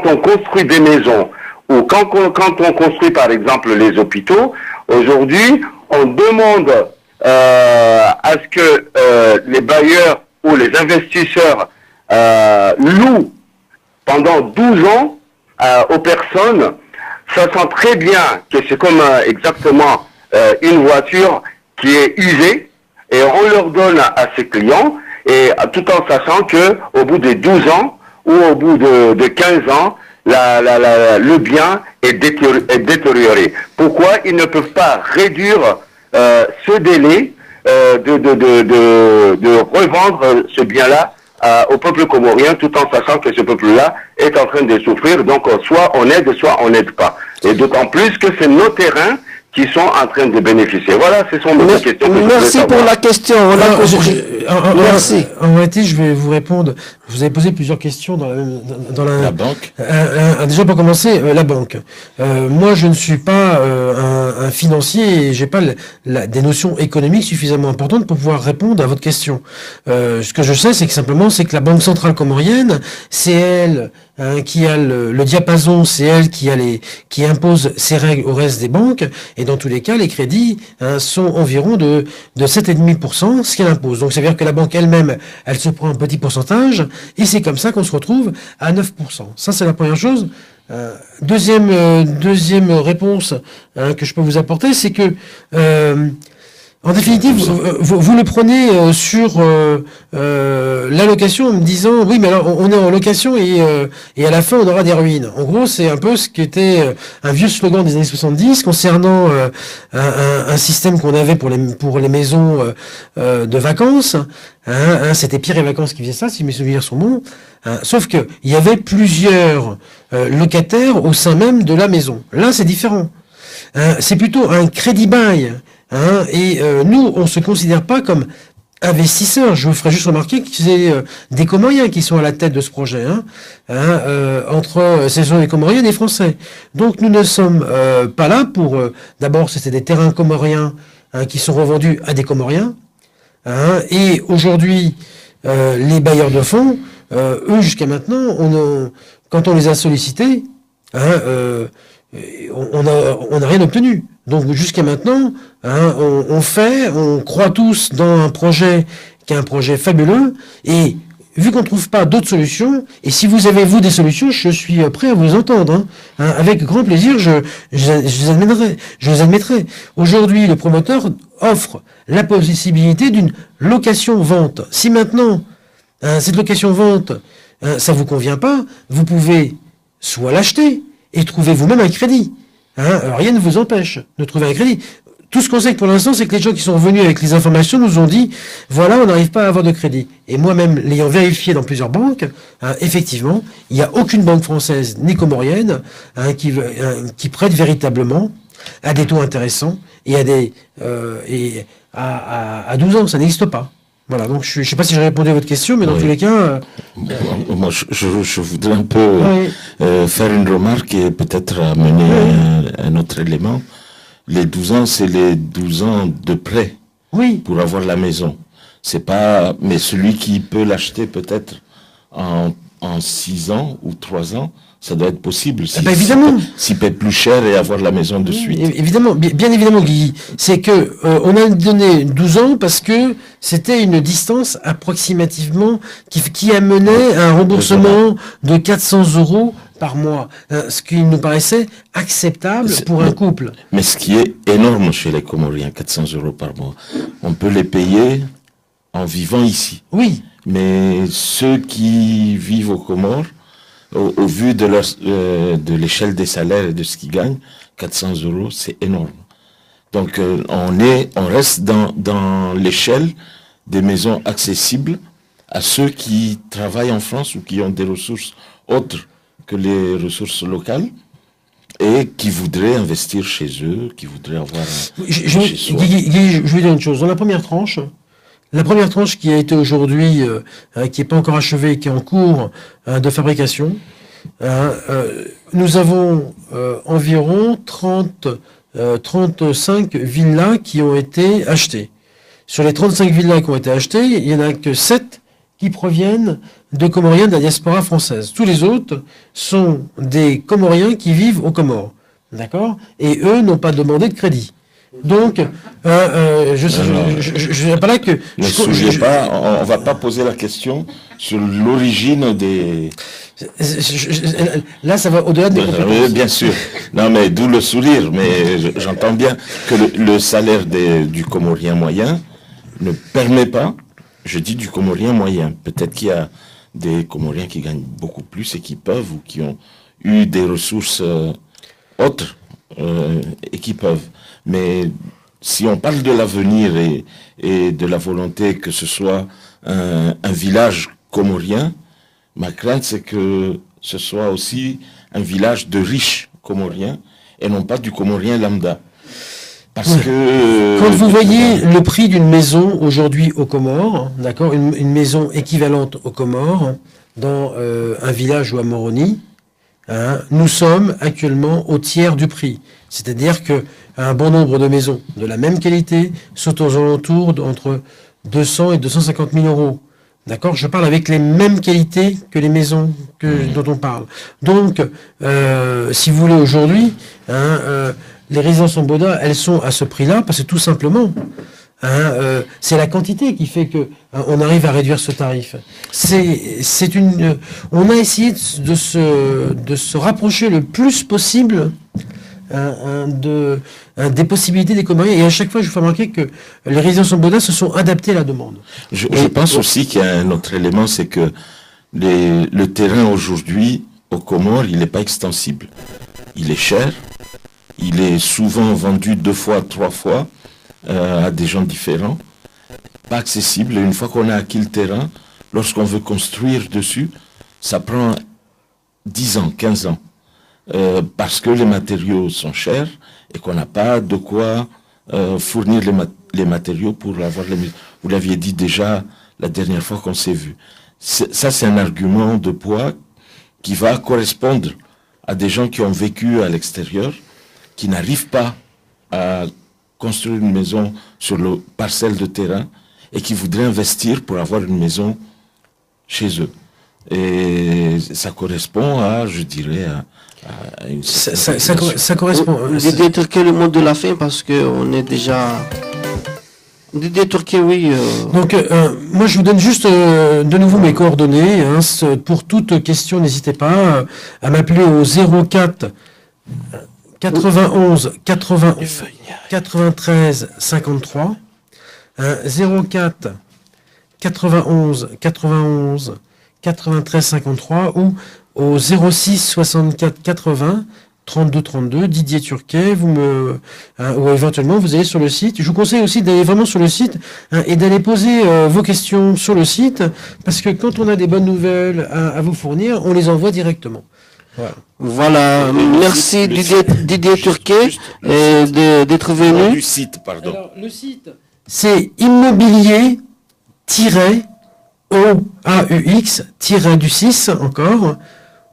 Speaker 8: on construit des maisons ou quand on construit par exemple les hôpitaux, aujourd'hui on demande à ce que les bailleurs ou les investisseurs louent pendant 12 ans aux personnes, sachant très bien que c'est comme exactement une voiture qui est usée, et on leur donne à ses clients, et tout en sachant que au bout de 12 ans ou au bout de 15 ans, le bien est détérioré. Pourquoi ils ne peuvent pas réduire ce délai de revendre ce bien-là au peuple comorien, tout en sachant que ce peuple-là est en train de souffrir, donc soit on aide, soit on n'aide pas. Et d'autant plus que c'est nos terrains qui sont en train de bénéficier. Voilà, ce sont mes questions.
Speaker 7: Merci pour la question. Merci.
Speaker 11: En réalité, je vais vous répondre. Vous avez posé plusieurs questions dans la
Speaker 9: banque.
Speaker 11: Déjà pour commencer, la banque. Moi, je ne suis pas un financier et j'ai pas des notions économiques suffisamment importantes pour pouvoir répondre à votre question. Ce que je sais, c'est que la Banque centrale comorienne, c'est elle qui a le diapason, c'est elle qui impose ses règles au reste des banques. Et dans tous les cas, les crédits sont environ de 7,5%, ce qu'elle impose. Donc, ça veut dire que la banque elle-même, elle se prend un petit pourcentage, et c'est comme ça qu'on se retrouve à 9%. Ça, c'est la première chose. Deuxième réponse que je peux vous apporter, c'est que en définitive, vous le prenez sur l'allocation en me disant oui, mais alors on est en location et à la fin on aura des ruines. En gros, c'est un peu ce qui était un vieux slogan des années 70 concernant un système qu'on avait pour les maisons de vacances. C'était Pierre et Vacances qui faisait ça, si mes souvenirs sont bons. Sauf que il y avait plusieurs locataires au sein même de la maison. Là, c'est différent. C'est plutôt un crédit bail. Et nous, on se considère pas comme investisseurs. Je vous ferai juste remarquer que c'est des Comoriens qui sont à la tête de ce projet, entre ce sont des Comoriens et des Français. Donc nous ne sommes pas là pour... D'abord, c'était des terrains comoriens qui sont revendus à des Comoriens. Et aujourd'hui, les bailleurs de fonds, eux, jusqu'à maintenant, quand on les a sollicités, on n'a rien obtenu. Donc jusqu'à maintenant, on croit tous dans un projet qui est un projet fabuleux, et vu qu'on ne trouve pas d'autres solutions, et si vous avez vous des solutions, je suis prêt à vous entendre. Avec grand plaisir, je les admettrai. Aujourd'hui, le promoteur offre la possibilité d'une location-vente. Si maintenant, cette location-vente, ça vous convient pas, vous pouvez soit l'acheter et trouver vous-même un crédit. Rien ne vous empêche de trouver un crédit. Tout ce qu'on sait pour l'instant, c'est que les gens qui sont revenus avec les informations nous ont dit, voilà, on n'arrive pas à avoir de crédit. Et moi-même, l'ayant vérifié dans plusieurs banques, effectivement, il n'y a aucune banque française ni comorienne qui prête véritablement à des taux intéressants et à 12 ans, ça n'existe pas. Voilà, donc je ne sais pas si j'ai répondu à votre question, mais dans tous les cas...
Speaker 9: Moi, je voudrais un peu faire une remarque et peut-être amener un autre élément. Les 12 ans, c'est les 12 ans de prêt pour avoir la maison. C'est pas... Mais celui qui peut l'acheter peut-être en 6 ans ou 3 ans, ça doit être possible.
Speaker 11: Évidemment.
Speaker 9: S'il paie plus cher et avoir la maison de suite.
Speaker 11: Évidemment, bien évidemment, Guy. C'est que on a donné 12 ans parce que c'était une distance approximativement qui amenait à un remboursement de 400 € par mois, ce qui nous paraissait acceptable pour un couple.
Speaker 9: Mais ce qui est énorme chez les Comoriens, 400 € par mois, on peut les payer en vivant ici.
Speaker 11: Oui.
Speaker 9: Mais ceux qui vivent aux Comores au vu de l'échelle des salaires et de ce qu'ils gagnent, 400 €, c'est énorme. Donc on reste dans l'échelle des maisons accessibles à ceux qui travaillent en France ou qui ont des ressources autres que les ressources locales et qui voudraient investir chez eux, qui voudraient avoir
Speaker 11: je vais dire une chose. Dans la première tranche qui a été aujourd'hui, qui n'est pas encore achevée, qui est en cours de fabrication, nous avons environ 35 villas qui ont été achetées. Sur les 35 villas qui ont été achetées, il n'y en a que 7 qui proviennent de Comoriens de la diaspora française. Tous les autres sont des Comoriens qui vivent aux Comores. D'accord ? Et eux n'ont pas demandé de crédit. Donc, je n'ai pas là que...
Speaker 9: on ne va pas poser la question sur l'origine des...
Speaker 11: Là, ça va au-delà des compétences.
Speaker 9: Bien sûr. Non, mais d'où le sourire. Mais j'entends bien que le salaire du Comorien moyen ne permet pas, je dis du Comorien moyen, peut-être qu'il y a des Comoriens qui gagnent beaucoup plus et qui peuvent ou qui ont eu des ressources autres et qui peuvent. Mais si on parle de l'avenir et de la volonté que ce soit un village comorien, ma crainte c'est que ce soit aussi un village de riches comoriens et non pas du Comorien lambda. Parce que
Speaker 11: quand vous voyez le prix d'une maison aujourd'hui aux Comores, d'accord, une maison équivalente aux Comores dans un village ou à Moroni, nous sommes actuellement au tiers du prix. C'est-à-dire que un bon nombre de maisons de la même qualité sont aux alentours entre 200 et 250 000 €. D'accord ? Je parle avec les mêmes qualités que les maisons dont on parle. Donc, si vous voulez aujourd'hui, les résidences en Boda, elles sont à ce prix-là parce que tout simplement, c'est la quantité qui fait que on arrive à réduire ce tarif. On a essayé de se rapprocher le plus possible des possibilités des Comoriens. Et à chaque fois, je vous fais remarquer que les résidences en Boda se sont adaptées à la demande.
Speaker 9: Je pense aussi qu'il y a un autre élément, c'est que le terrain aujourd'hui aux Comores, il n'est pas extensible. Il est cher, il est souvent vendu 2 fois, 3 fois à des gens différents, pas accessible. Et une fois qu'on a acquis le terrain, lorsqu'on veut construire dessus, ça prend 10 ans, 15 ans. Parce que les matériaux sont chers et qu'on n'a pas de quoi fournir les matériaux pour avoir les... Vous l'aviez dit déjà la dernière fois qu'on s'est vu. Ça, c'est un argument de poids qui va correspondre à des gens qui ont vécu à l'extérieur, qui n'arrivent pas à construire une maison sur le parcelle de terrain et qui voudraient investir pour avoir une maison chez eux. Et ça correspond à, je dirais, à une
Speaker 11: ça correspond.
Speaker 7: Didier Turquet, le mot de la fin, parce qu'on est déjà... Didier Turquet, oui.
Speaker 11: Donc, moi, je vous donne juste de nouveau mes coordonnées. Pour toute question, n'hésitez pas à m'appeler au 04 91 93 53. 04 91 93 53 ou au 06 64 80 32 32, Didier Turquet, ou éventuellement vous allez sur le site. Je vous conseille aussi d'aller vraiment sur le site et d'aller poser vos questions sur le site, parce que quand on a des bonnes nouvelles à vous fournir, on les envoie directement.
Speaker 7: Voilà. Merci Didier Turquet d'être venu.
Speaker 9: Du site, pardon.
Speaker 11: Alors, le site, c'est immobilier-aux-du6 encore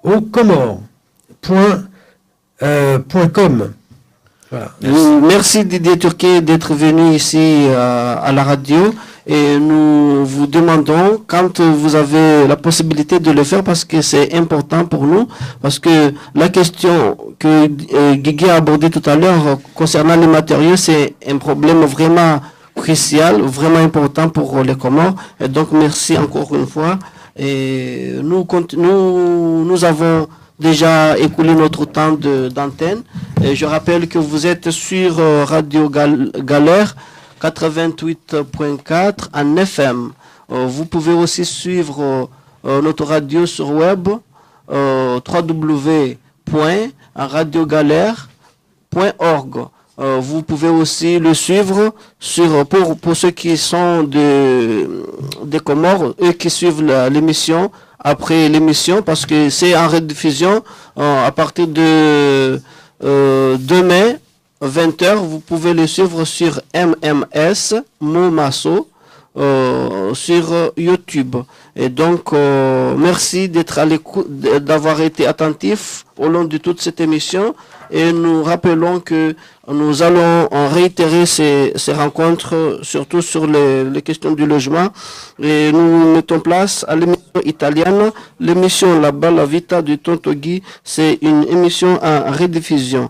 Speaker 11: au Comores.com. Voilà.
Speaker 7: Merci Didier Turquet d'être venu ici à la radio, et nous vous demandons quand vous avez la possibilité de le faire, parce que c'est important pour nous, parce que la question que Guigui a abordée tout à l'heure concernant les matériaux, c'est un problème vraiment crucial, vraiment important pour les Comores, et donc merci encore une fois. Et nous avons déjà écoulé notre temps d'antenne. Je rappelle que vous êtes sur Radio Galère 88.4 en FM. Vous pouvez aussi suivre notre radio sur web www.radiogalère.org. Vous pouvez aussi le suivre pour ceux qui sont des Comores, eux qui suivent l'émission après l'émission, parce que c'est en rediffusion à partir de demain 20h. Vous pouvez le suivre sur MMS Momasso sur YouTube. Et donc merci d'être à l'écoute, d'avoir été attentif au long de toute cette émission, et nous rappelons que nous allons réitérer ces rencontres, surtout sur les questions du logement, et nous mettons place à l'émission italienne, l'émission La Bella Vita du Tonto Guy. C'est une émission en rediffusion.